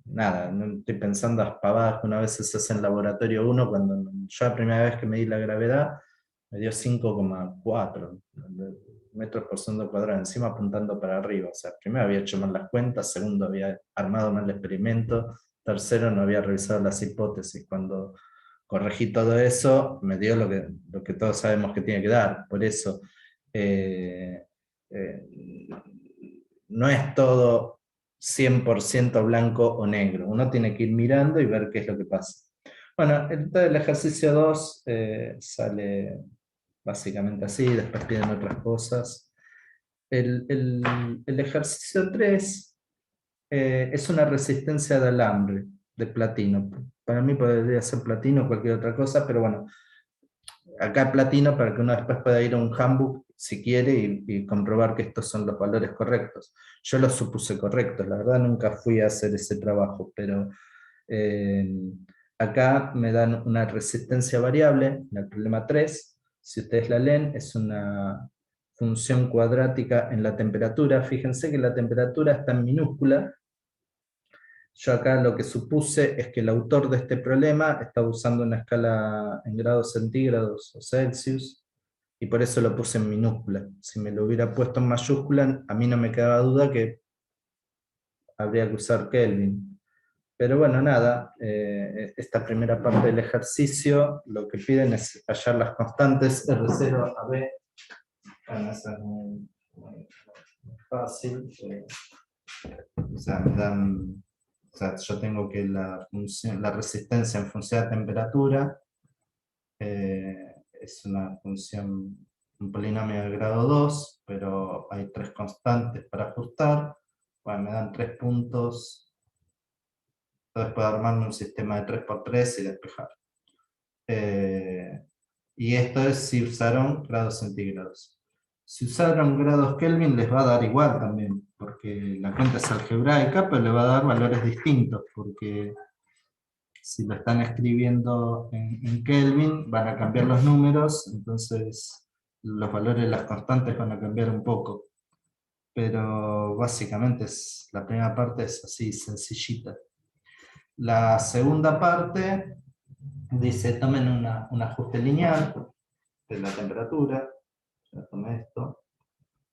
Nada, no estoy pensando las pavadas que una vez se hace en laboratorio uno cuando yo la primera vez que medí la gravedad me dio 5,4 metros por segundo cuadrado, encima apuntando para arriba. O sea, primero había hecho mal las cuentas, segundo había armado mal el experimento, tercero no había revisado las hipótesis. Cuando corregí todo eso, me dio lo que todos sabemos que tiene que dar. Por eso, eh, eh, no es todo 100% blanco o negro. Uno tiene que ir mirando y ver qué es lo que pasa. Bueno, entonces el ejercicio 2 sale básicamente así, después piden otras cosas. El ejercicio 3 es una resistencia de alambre de platino. Para mí podría ser platino o cualquier otra cosa, pero bueno, acá platino para que uno después pueda ir a un handbook si quiere y comprobar que estos son los valores correctos. Yo los supuse correctos, la verdad nunca fui a hacer ese trabajo, pero eh, acá me dan una resistencia variable, en el problema 3, si ustedes la leen, es una función cuadrática en la temperatura. Fíjense que la temperatura está en minúscula. Yo acá lo que supuse es que el autor de este problema estaba usando una escala en grados centígrados o Celsius, y por eso lo puse en minúscula. Si me lo hubiera puesto en mayúscula, a mí no me quedaba duda que habría que usar Kelvin. Pero bueno, nada, esta primera parte del ejercicio lo que piden es hallar las constantes R0 a B. Bueno, eso es muy fácil. O sea, o sea, yo tengo que la resistencia en función de temperatura es una función, un polinomio de grado 2, pero hay tres constantes para ajustar. Bueno, me dan 3 puntos. Entonces puedo armarme un sistema de 3 por 3 y despejar. Y esto es si usaron grados centígrados. Si usaron grados Kelvin les va a dar igual también, porque la cuenta es algebraica, pero le va a dar valores distintos, porque si lo están escribiendo en Kelvin van a cambiar los números, entonces los valores de las constantes van a cambiar un poco. Pero básicamente la primera parte es así, sencillita. La segunda parte dice, tomen un ajuste lineal de la temperatura, ya tomé esto,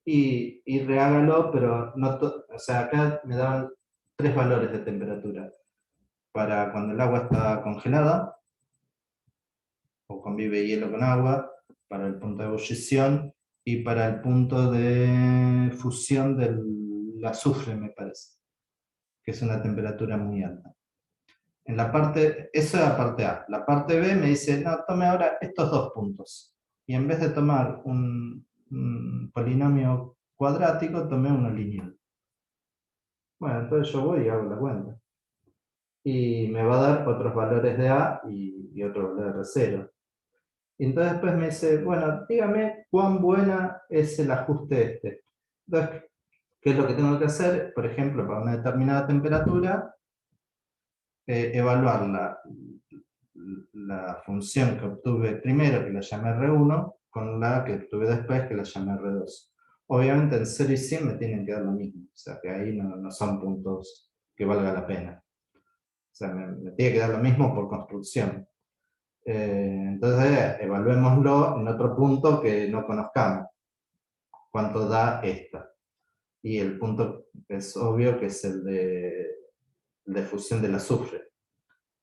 y rehágalo, pero no o sea, acá me daban 3 valores de temperatura, para cuando el agua está congelada, o convive hielo con agua, para el punto de ebullición, y para el punto de fusión del azufre, me parece, que es una temperatura muy alta. En la parte, eso es la parte A. La parte B me dice, no, tome ahora estos 2 puntos. Y en vez de tomar un polinomio cuadrático, tomé uno lineal. Bueno, entonces yo voy y hago la cuenta. Y me va a dar otros valores de A y otro valor de R0. Y entonces después me dice, bueno, dígame cuán buena es el ajuste este. Entonces, ¿qué es lo que tengo que hacer? Por ejemplo, para una determinada temperatura, evaluar la función que obtuve primero, que la llamé R1, con la que obtuve después, que la llamé R2. Obviamente en 0 y 100 me tienen que dar lo mismo, o sea que ahí no son puntos que valga la pena. O sea, me tiene que dar lo mismo por construcción. Entonces, evaluémoslo en otro punto que no conozcamos. ¿Cuánto da esta? Y el punto es obvio que es el de fusión del azufre.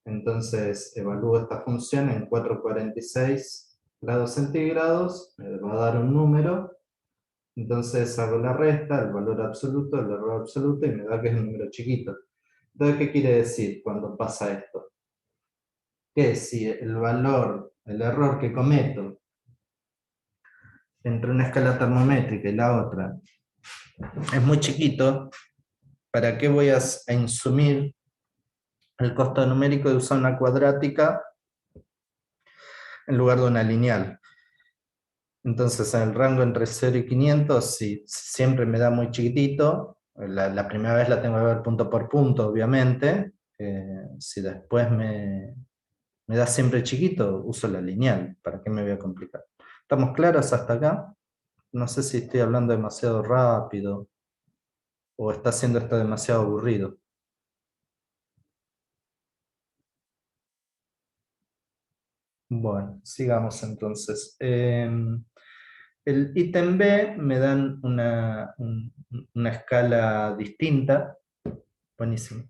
Entonces, evalúo esta función en 446 grados centígrados, me va a dar un número. Entonces hago la resta, el valor absoluto, el error absoluto, y me da que es un número chiquito. Entonces, ¿qué quiere decir cuando pasa esto? Que si el valor, el error que cometo entre una escala termométrica y la otra es muy chiquito, ¿para qué voy a insumir el costo numérico de usar una cuadrática en lugar de una lineal? Entonces, en el rango entre 0 y 500, si siempre me da muy chiquitito, la primera vez la tengo que ver punto por punto, obviamente. Si después me da siempre chiquito, uso la lineal. ¿Para qué me voy a complicar? ¿Estamos claros hasta acá? No sé si estoy hablando demasiado rápido o está haciendo esto demasiado aburrido. Bueno, sigamos entonces. El ítem B me dan una escala distinta. Buenísimo.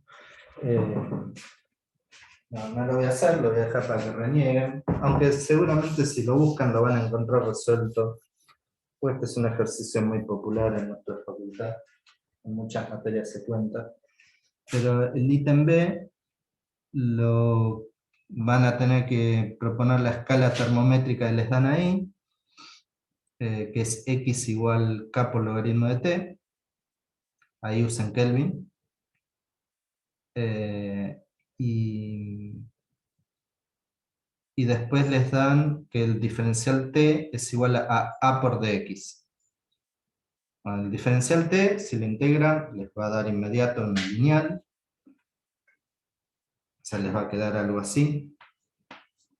No lo voy a hacer, lo voy a dejar para que renieguen. Aunque seguramente si lo buscan lo van a encontrar resuelto. Pues este es un ejercicio muy popular en nuestra facultad. En muchas materias se cuenta. Pero el ítem B lo van a tener que proponer la escala termométrica que les dan ahí, que es x igual k por logaritmo de t. Ahí usan Kelvin. Y después les dan que el diferencial t es igual a por dx. Bueno, el diferencial t, si lo integran, les va a dar inmediato una lineal. O sea, les va a quedar algo así.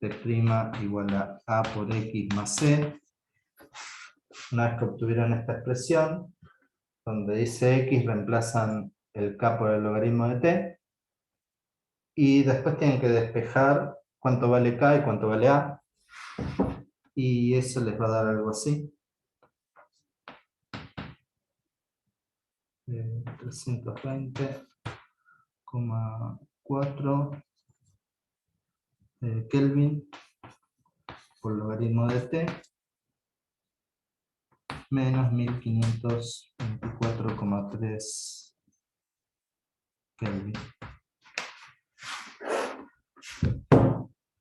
T' igual a por x más c. Una vez que obtuvieron esta expresión, donde dice x, reemplazan el k por el logaritmo de t. Y después tienen que despejar cuánto vale k y cuánto vale a. Y eso les va a dar algo así. 320,4 Kelvin por logaritmo de t menos 1524,3 Kelvin.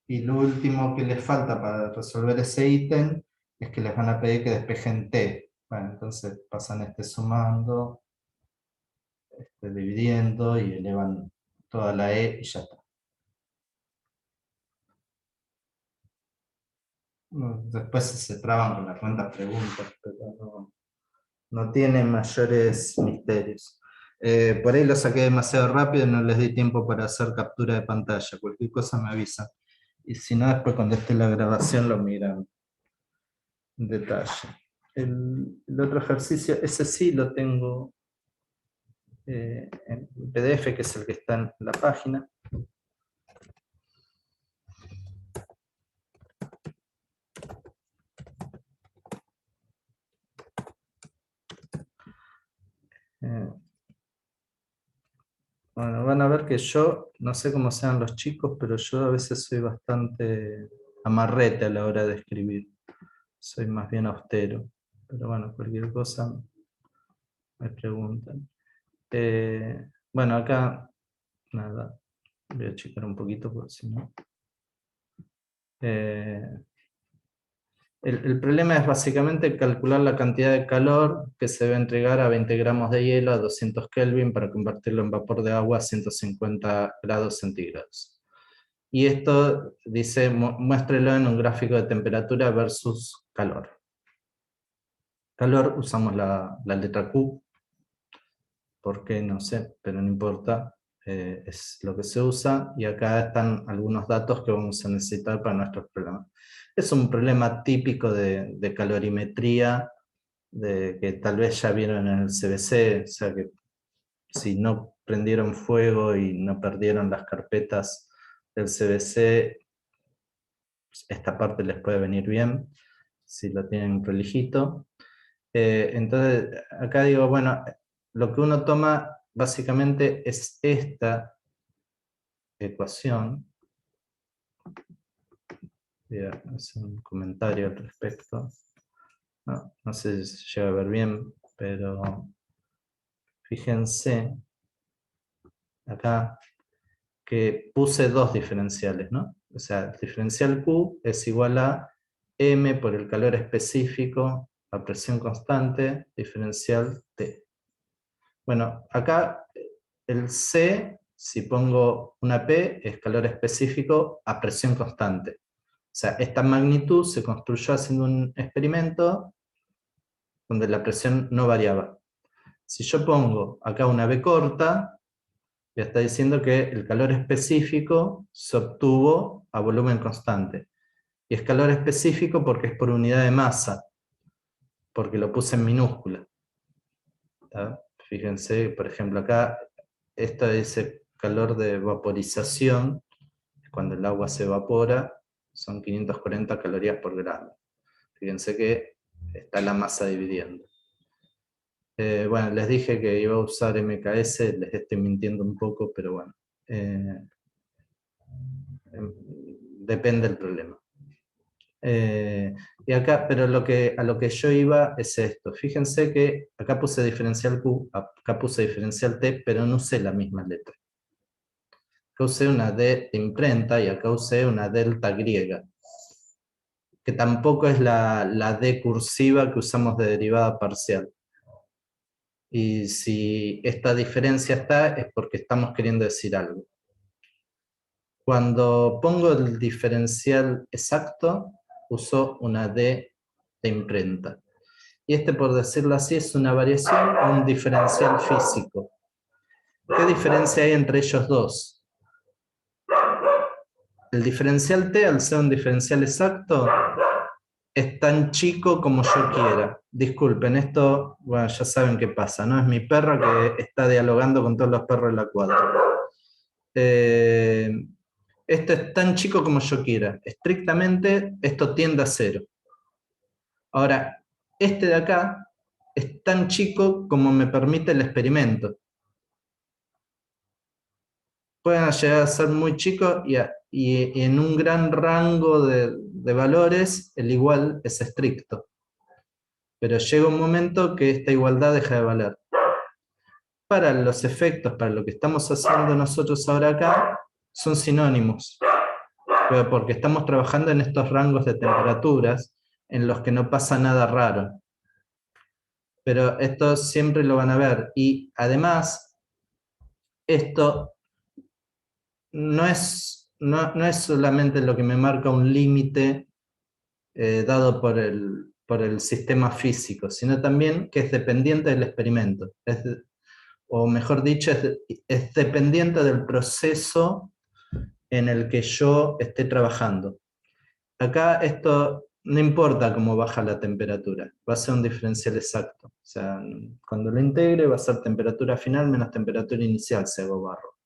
Y lo último que les falta para resolver ese ítem es que les van a pedir que despejen t. Bueno, entonces pasan sumando, dividiendo y elevan toda la e y ya está. Después se traban con las cuentas preguntas, pero no tiene mayores misterios. Por ahí lo saqué demasiado rápido y no les di tiempo para hacer captura de pantalla. Cualquier cosa me avisa. Y si no, después cuando esté la grabación lo miran en detalle. El otro ejercicio, ese sí lo tengo en PDF, que es el que está en la página. Bueno, van a ver que yo, no sé cómo sean los chicos, pero yo a veces soy bastante amarrete a la hora de escribir. Soy más bien austero. Pero bueno, cualquier cosa me preguntan. Bueno, acá, nada, voy a checar un poquito porque si no. El problema es básicamente calcular la cantidad de calor que se debe entregar a 20 gramos de hielo a 200 Kelvin para convertirlo en vapor de agua a 150 grados centígrados. Y esto dice, muéstrelo en un gráfico de temperatura versus calor. Calor usamos la letra Q, ¿por qué? No sé, pero no importa, es lo que se usa, y acá están algunos datos que vamos a necesitar para nuestros problemas. Es un problema típico de calorimetría, que tal vez ya vieron en el CBC, o sea que si no prendieron fuego y no perdieron las carpetas del CBC, esta parte les puede venir bien, si lo tienen prolijito. Entonces, acá digo, bueno, lo que uno toma básicamente es esta ecuación. Voy a hacer un comentario al respecto. No sé si se llega a ver bien, pero fíjense acá que puse dos diferenciales, ¿no? O sea, el diferencial Q es igual a M por el calor específico a presión constante, diferencial T. Bueno, acá el C, si pongo una P, es calor específico a presión constante. O sea, esta magnitud se construyó haciendo un experimento donde la presión no variaba. Si yo pongo acá una B corta, ya está diciendo que el calor específico se obtuvo a volumen constante. Y es calor específico porque es por unidad de masa, porque lo puse en minúscula. ¿Tá? Fíjense, por ejemplo, acá, esto dice calor de vaporización, cuando el agua se evapora, son 540 calorías por grado. Fíjense que está la masa dividiendo. Bueno, les dije que iba a usar MKS, les estoy mintiendo un poco, pero bueno. Depende del problema. Y acá, pero a lo que yo iba es esto. Fíjense que acá puse diferencial Q, acá puse diferencial T, pero no usé la misma letra. Acá usé una D de imprenta y acá usé una delta griega, que tampoco es la D cursiva que usamos de derivada parcial. Y si esta diferencia está, es porque estamos queriendo decir algo. Cuando pongo el diferencial exacto, uso una D de imprenta. Y este, por decirlo así, es una variación o un diferencial físico. ¿Qué diferencia hay entre ellos dos? El diferencial T, al ser un diferencial exacto, es tan chico como yo quiera. Disculpen, esto, bueno, ya saben qué pasa, ¿no? Es mi perra que está dialogando con todos los perros de la cuadra. Esto es tan chico como yo quiera. Estrictamente, esto tiende a cero. Ahora, este de acá es tan chico como me permite el experimento. Pueden llegar a ser muy chicos y en un gran rango de valores el igual es estricto. Pero llega un momento que esta igualdad deja de valer. Para los efectos, para lo que estamos haciendo nosotros ahora acá, son sinónimos. Pero porque estamos trabajando en estos rangos de temperaturas en los que no pasa nada raro. Pero esto siempre lo van a ver. Y además, esto no es solamente lo que me marca un límite dado por el sistema físico, sino también que es dependiente del experimento. O mejor dicho, es dependiente del proceso en el que yo esté trabajando. Acá esto no importa cómo baja la temperatura, va a ser un diferencial exacto. O sea, cuando lo integre va a ser temperatura final menos temperatura inicial, si hago barro.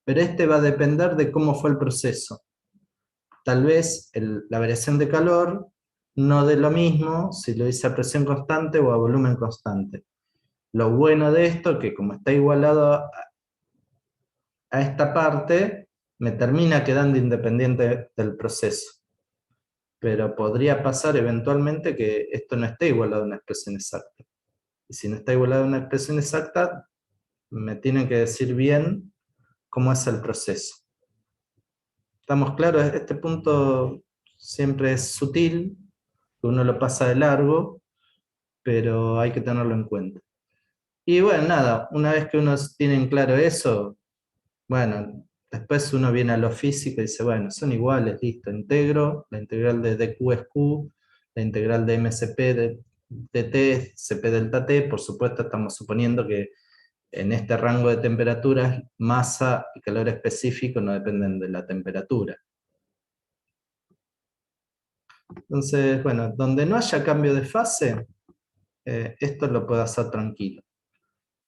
Pero este va a depender de cómo fue el proceso. Tal vez la variación de calor no dé lo mismo si lo hice a presión constante o a volumen constante. Lo bueno de esto es que como está igualado a esta parte, me termina quedando independiente del proceso. Pero podría pasar eventualmente que esto no esté igualado a una expresión exacta. Y si no está igualado a una expresión exacta, me tienen que decir bien cómo es el proceso. ¿Estamos claros? Este punto siempre es sutil, uno lo pasa de largo, pero hay que tenerlo en cuenta. Y bueno, nada, una vez que uno tiene en claro eso, bueno, Después uno viene a lo físico y dice, bueno, son iguales, listo, integro, la integral de dq es q, la integral de mcp de t es cp delta t, por supuesto estamos suponiendo que en este rango de temperaturas, masa y calor específico no dependen de la temperatura. Entonces, bueno, donde no haya cambio de fase, esto lo puedo hacer tranquilo.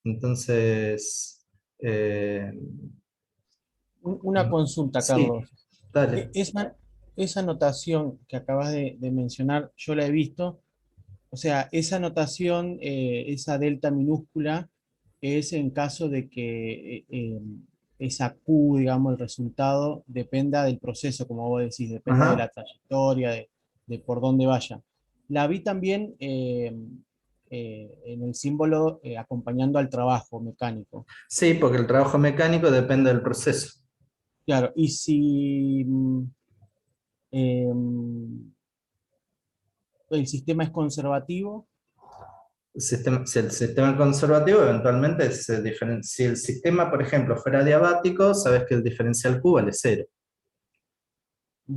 Entonces, Una consulta, sí, Carlos. dale. Esa notación que acabas de mencionar, yo la he visto. O sea, esa notación, esa delta minúscula, es en caso de que esa Q, digamos, el resultado, dependa del proceso, como vos decís, dependa de Ajá. la trayectoria, de por dónde vaya. La vi también en el símbolo acompañando al trabajo mecánico. Sí, porque el trabajo mecánico depende del proceso. Claro, y si el sistema es conservativo, Si el sistema conservativo, eventualmente, si el sistema, por ejemplo, fuera diabático, sabes que el diferencial Q vale 0.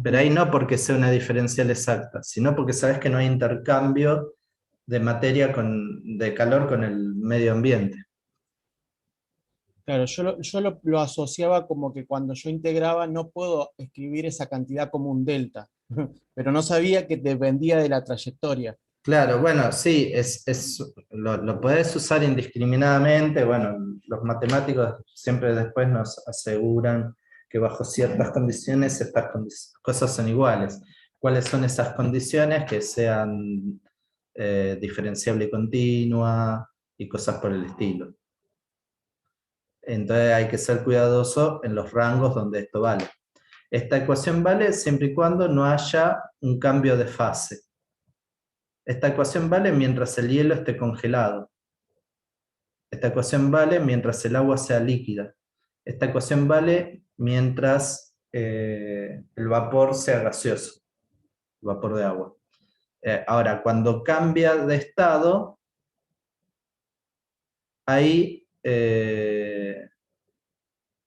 Pero ujú. ahí no porque sea una diferencial exacta, sino porque sabes que no hay intercambio de materia de calor con el medio ambiente. Claro, lo asociaba como que cuando yo integraba no puedo escribir esa cantidad como un delta, pero no sabía que dependía de la trayectoria. Claro, bueno, sí, lo podés usar indiscriminadamente. Bueno, los matemáticos siempre después nos aseguran que bajo ciertas condiciones estas cosas son iguales. ¿Cuáles son esas condiciones? Que sean diferenciable y continua y cosas por el estilo. Entonces hay que ser cuidadoso en los rangos donde esto vale. Esta ecuación vale siempre y cuando no haya un cambio de fase. Esta ecuación vale mientras el hielo esté congelado. Esta ecuación vale mientras el agua sea líquida. Esta ecuación vale mientras el vapor sea gaseoso, el vapor de agua. Ahora, cuando cambia de estado, ahí,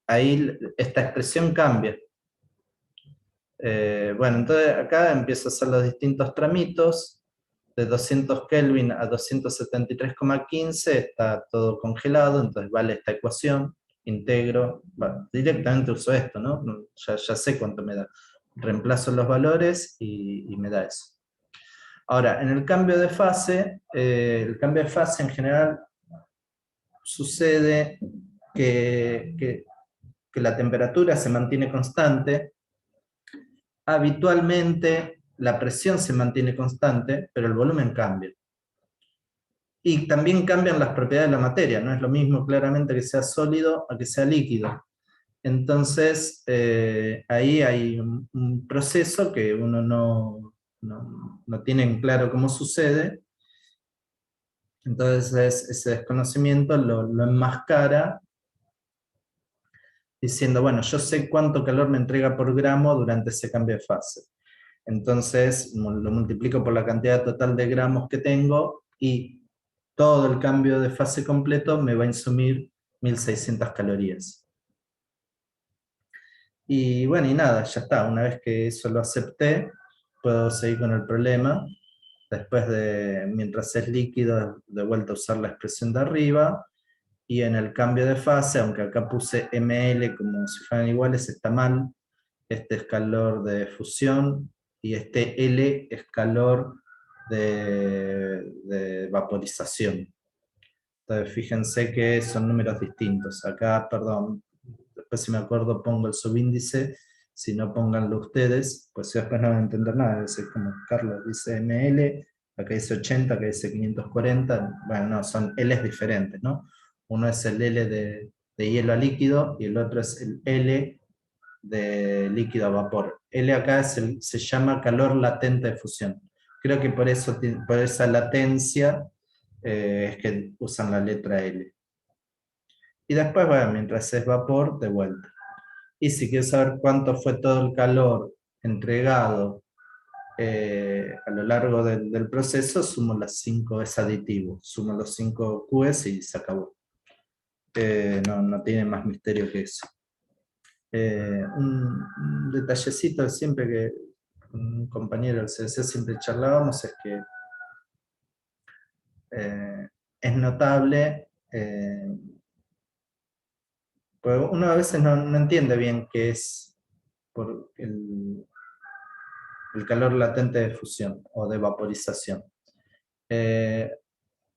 ahí esta expresión cambia. Bueno, entonces acá empiezo a hacer los distintos tramitos. De 200 Kelvin a 273,15 está todo congelado, entonces vale esta ecuación, integro, directamente uso esto, ¿no? Ya sé cuánto me da. Reemplazo los valores y me da eso. Ahora, en el cambio de fase en general sucede que la temperatura se mantiene constante. Habitualmente la presión se mantiene constante, pero el volumen cambia. Y también cambian las propiedades de la materia, no es lo mismo claramente que sea sólido a que sea líquido. Entonces, ahí hay un proceso que uno no tiene en claro cómo sucede. Entonces, ese desconocimiento lo enmascara diciendo, bueno, yo sé cuánto calor me entrega por gramo durante ese cambio de fase. Entonces lo multiplico por la cantidad total de gramos que tengo y todo el cambio de fase completo me va a insumir 1600 calorías. Y bueno, y nada, ya está. Una vez que eso lo acepté, puedo seguir con el problema. Después mientras es líquido, de vuelta a usar la expresión de arriba. Y en el cambio de fase, aunque acá puse ml como si fueran iguales, está mal. Este es calor de fusión y este L es calor de vaporización. Entonces fíjense que son números distintos. Acá, perdón, después si me acuerdo pongo el subíndice, si no pónganlo ustedes, pues si después no van a entender nada. Es como Carlos dice ml, acá dice 80, acá dice 540. Bueno, no, son L's diferentes, ¿no? Uno es el L de hielo a líquido y el otro es el L de líquido a vapor. L acá se llama calor latente de fusión. Creo que por eso, por esa latencia es que usan la letra L. Y después, bueno, mientras es vapor, de vuelta. Y si quiero saber cuánto fue todo el calor entregado a lo largo del proceso, sumo las 5, es aditivo, sumo los 5 Qs y se acabó. No tiene más misterio que eso. Un detallecito siempre que un compañero del CDC siempre charlábamos es que es notable, porque uno a veces no entiende bien qué es por el calor latente de fusión o de vaporización. Eh,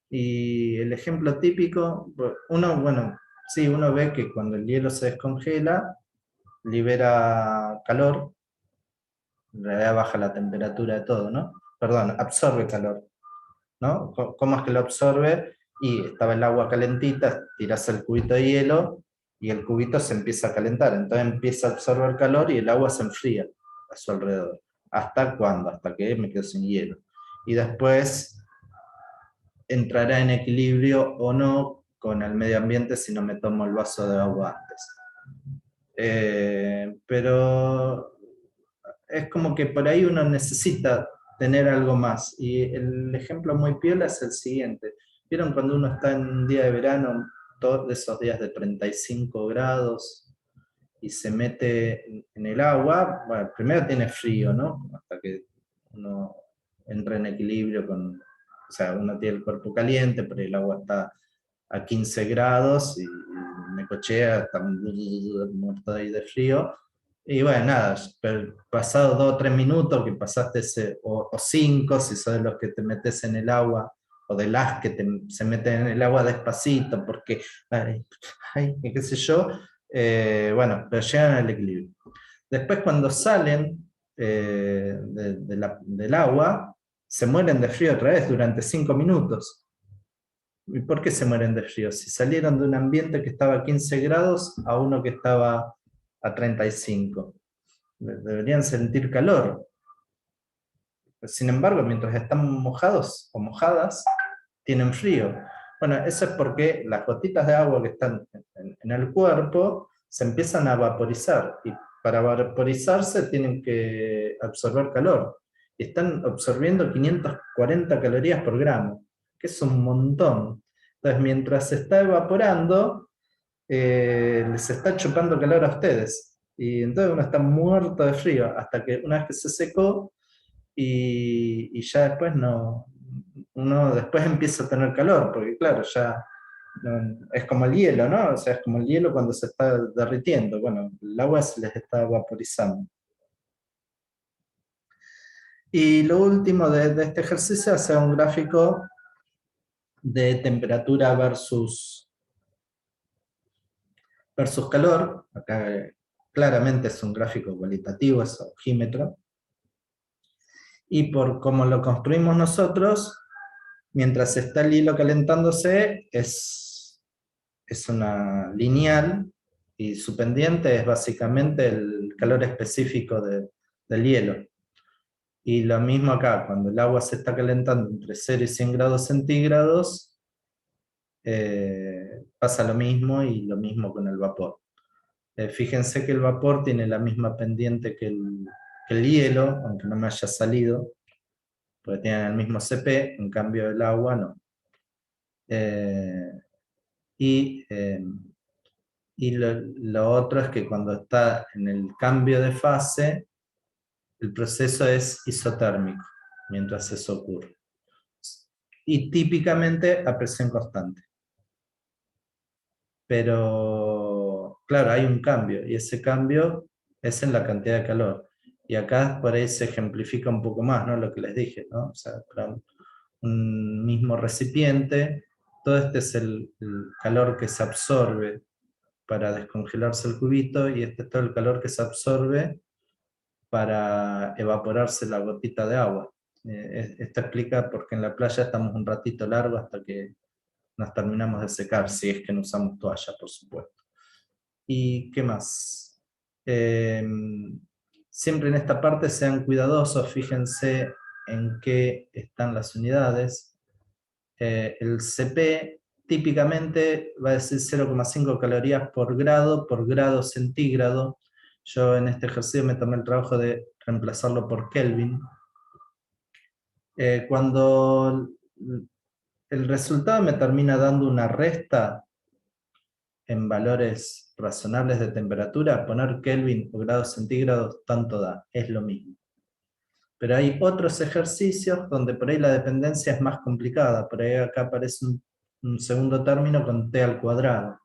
y el ejemplo típico, bueno, sí, uno ve que cuando el hielo se descongela, libera calor, en realidad baja la temperatura de todo, ¿no? Perdón, absorbe calor, ¿no? ¿Cómo es que lo absorbe? Y estaba el agua calentita, tirás el cubito de hielo y el cubito se empieza a calentar, entonces empieza a absorber calor y el agua se enfría a su alrededor. ¿Hasta cuándo? Hasta que me quedo sin hielo. Y después entrará en equilibrio o no con el medio ambiente si no me tomo el vaso de agua antes. Pero es como que por ahí uno necesita tener algo más. Y el ejemplo muy piola es el siguiente. ¿Vieron cuando uno está en un día de verano, todos esos días de 35 grados, y se mete en el agua? Bueno, primero tiene frío, ¿no? Hasta que uno entra en equilibrio con, o sea, uno tiene el cuerpo caliente, pero el agua está a 15 grados y me cochea, está muerto ahí de frío. Y bueno, nada, pero pasado 2 o 3 minutos que pasaste o 5, si sos de los que te metes en el agua, o de las que se meten en el agua despacito, porque, ay, qué sé yo, bueno, pero llegan al equilibrio. Después cuando salen del agua, se mueren de frío otra vez durante 5 minutos. ¿Y por qué se mueren de frío? Si salieron de un ambiente que estaba a 15 grados a uno que estaba a 35. Deberían sentir calor. Sin embargo, mientras están mojados o mojadas, tienen frío. Bueno, eso es porque las gotitas de agua que están en el cuerpo se empiezan a vaporizar y para vaporizarse tienen que absorber calor. Y están absorbiendo 540 calorías por gramo, que es un montón. Entonces, mientras se está evaporando, les está chupando calor a ustedes. Y entonces uno está muerto de frío hasta que una vez que se secó y ya después no, uno después empieza a tener calor, porque claro, ya es como el hielo, ¿no? O sea, es como el hielo cuando se está derritiendo. Bueno, el agua se les está vaporizando. Y lo último de este ejercicio es hacer un gráfico de temperatura versus calor. Acá claramente es un gráfico cualitativo, es ojímetro. Y por cómo lo construimos nosotros, mientras está el hilo calentándose, es una lineal y su pendiente es básicamente el calor específico del hielo. Y lo mismo acá, cuando el agua se está calentando entre 0 y 100 grados centígrados, pasa lo mismo y lo mismo con el vapor. Fíjense que el vapor tiene la misma pendiente que el hielo, aunque no me haya salido, porque tienen el mismo CP, en cambio el agua no. Eh, y lo otro es que cuando está en el cambio de fase, el proceso es isotérmico, mientras eso ocurre. Y típicamente a presión constante. Pero, claro, hay un cambio, y ese cambio es en la cantidad de calor. Y acá por ahí se ejemplifica un poco más, ¿no? Lo que les dije, ¿no? O sea, para un mismo recipiente, todo este es el calor que se absorbe para descongelarse el cubito, y este es todo el calor que se absorbe para evaporarse la gotita de agua. Esto explica por qué en la playa estamos un ratito largo hasta que nos terminamos de secar, si es que no usamos toalla, por supuesto. ¿Y qué más? Siempre en esta parte sean cuidadosos, fíjense en qué están las unidades. El CP típicamente va a decir 0,5 calorías por grado centígrado. Yo en este ejercicio me tomé el trabajo de reemplazarlo por Kelvin. Cuando el resultado me termina dando una resta en valores razonables de temperatura, poner Kelvin o grados centígrados tanto da, es lo mismo. Pero hay otros ejercicios donde por ahí la dependencia es más complicada, por ahí acá aparece un segundo término con T al cuadrado.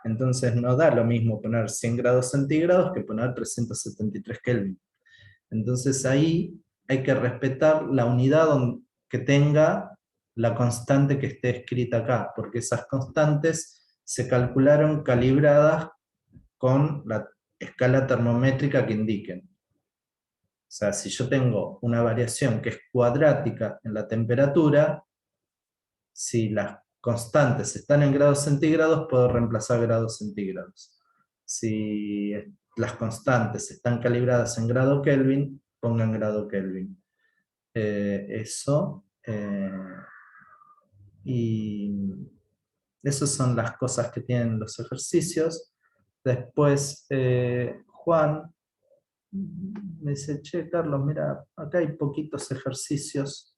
Entonces no da lo mismo poner 100 grados centígrados que poner 373 Kelvin. Entonces ahí hay que respetar la unidad que tenga la constante que esté escrita acá, porque esas constantes se calcularon calibradas con la escala termométrica que indiquen. O sea, si yo tengo una variación que es cuadrática en la temperatura, si las constantes están en grados centígrados, puedo reemplazar grados centígrados. Si las constantes están calibradas en grado Kelvin, pongan grado Kelvin. Y esas son las cosas que tienen los ejercicios. Después, Juan me dice, che, Carlos, mira, acá hay poquitos ejercicios.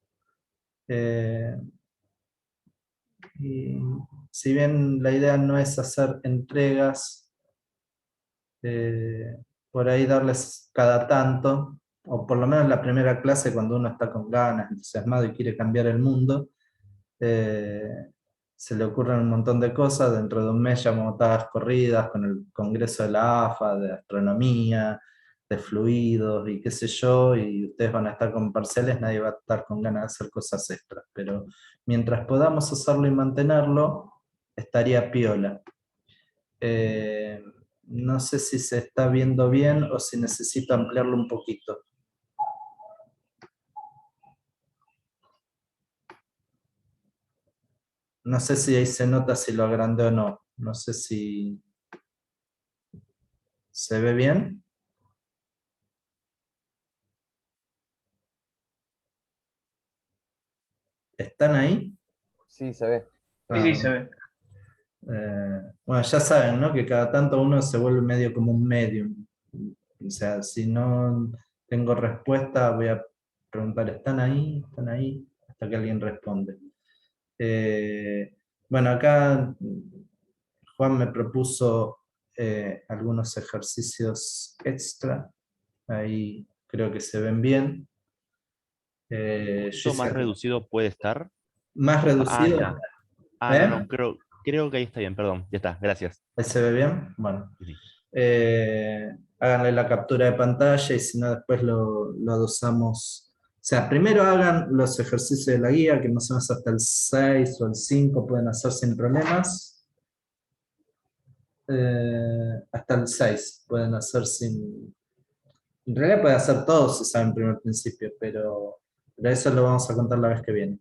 Y si bien la idea no es hacer entregas, por ahí darles cada tanto, o por lo menos en la primera clase cuando uno está con ganas, entusiasmado y quiere cambiar el mundo, se le ocurren un montón de cosas. Dentro de un mes ya montadas corridas con el congreso de la AFA, de astronomía, de fluidos y qué sé yo, y ustedes van a estar con parciales, nadie va a estar con ganas de hacer cosas extras, pero mientras podamos hacerlo y mantenerlo, estaría piola. No sé si se está viendo bien o si necesito ampliarlo un poquito. No sé si ahí se nota si lo agrandé o no. No sé si se ve bien. ¿Están ahí? Sí, se ve. Sí, sí, se ve. Bueno, ya saben, ¿no? Que cada tanto uno se vuelve medio como un medium. O sea, si no tengo respuesta, voy a preguntar, ¿están ahí? ¿Están ahí? Hasta que alguien responde. Bueno, acá Juan me propuso algunos ejercicios extra. Ahí creo que se ven bien. ¿Esto más reducido puede estar? ¿Más Ah, reducido? ya. No, creo que ahí está bien, perdón. Ya está, gracias. ¿Ahí se ve bien? Bueno. Sí. Háganle la captura de pantalla y si no después lo adosamos. O sea, primero hagan los ejercicios de la guía, que más o menos hasta el 6 o el 5 pueden hacer sin problemas. Hasta el 6 pueden hacer sin... En realidad pueden hacer todos si saben primer principio, pero eso lo vamos a contar la vez que viene.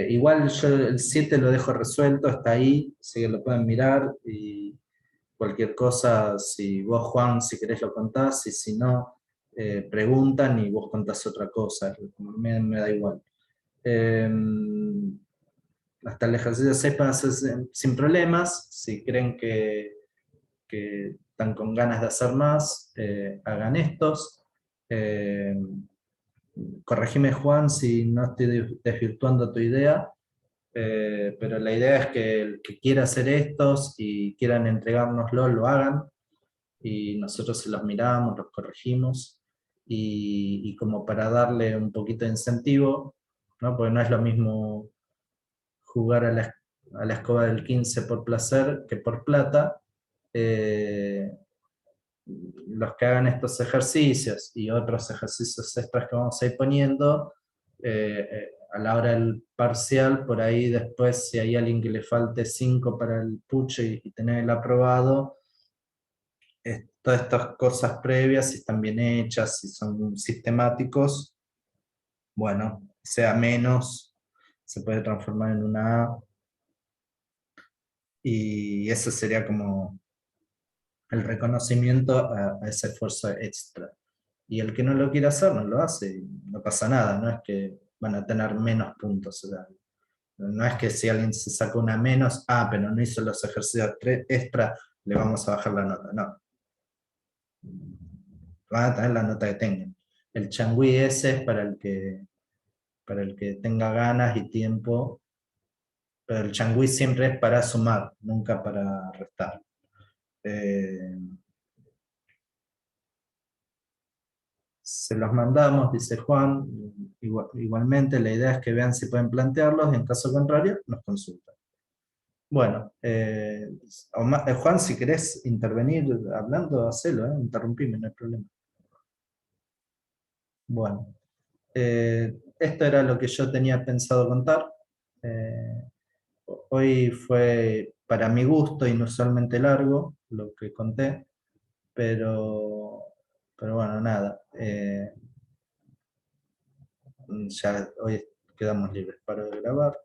Igual yo el 7 lo dejo resuelto, está ahí, así que lo pueden mirar y cualquier cosa, si vos, Juan, si querés lo contás, y si no, preguntan y vos contás otra cosa, me da igual. Hasta el ejercicio 6 pueden hacer sin problemas. Si creen que están con ganas de hacer más, hagan estos. Corregime, Juan, si no estoy desvirtuando tu idea, pero la idea es que el que quiera hacer estos y quieran entregárnoslo, lo hagan, y nosotros se los miramos, los corregimos, y como para darle un poquito de incentivo, ¿no? Porque no es lo mismo jugar a la escoba del 15 por placer que por plata. Los que hagan estos ejercicios y otros ejercicios extras que vamos a ir poniendo, a la hora del parcial, por ahí después, si hay alguien que le falte 5 para el pucho y tener el aprobado, todas estas cosas previas, si están bien hechas, si son sistemáticos, bueno, sea menos, se puede transformar en una A, y eso sería como el reconocimiento a ese esfuerzo extra. Y el que no lo quiere hacer, no lo hace, no pasa nada, no es que van a tener menos puntos. O sea, no es que si alguien se saca una menos, pero no hizo los ejercicios extra, le vamos a bajar la nota. No. Van a tener la nota que tengan. El changüí ese es para el que tenga ganas y tiempo, pero el changüí siempre es para sumar, nunca para restar. Se los mandamos, dice Juan, igualmente la idea es que vean si pueden plantearlos, y en caso contrario nos consultan. Bueno, Juan, si querés intervenir hablando, hacelo, interrumpime, no hay problema. Bueno, esto era lo que yo tenía pensado contar. Hoy fue, para mi gusto, inusualmente largo lo que conté, pero bueno, nada. Ya hoy quedamos libres. Paro de grabar.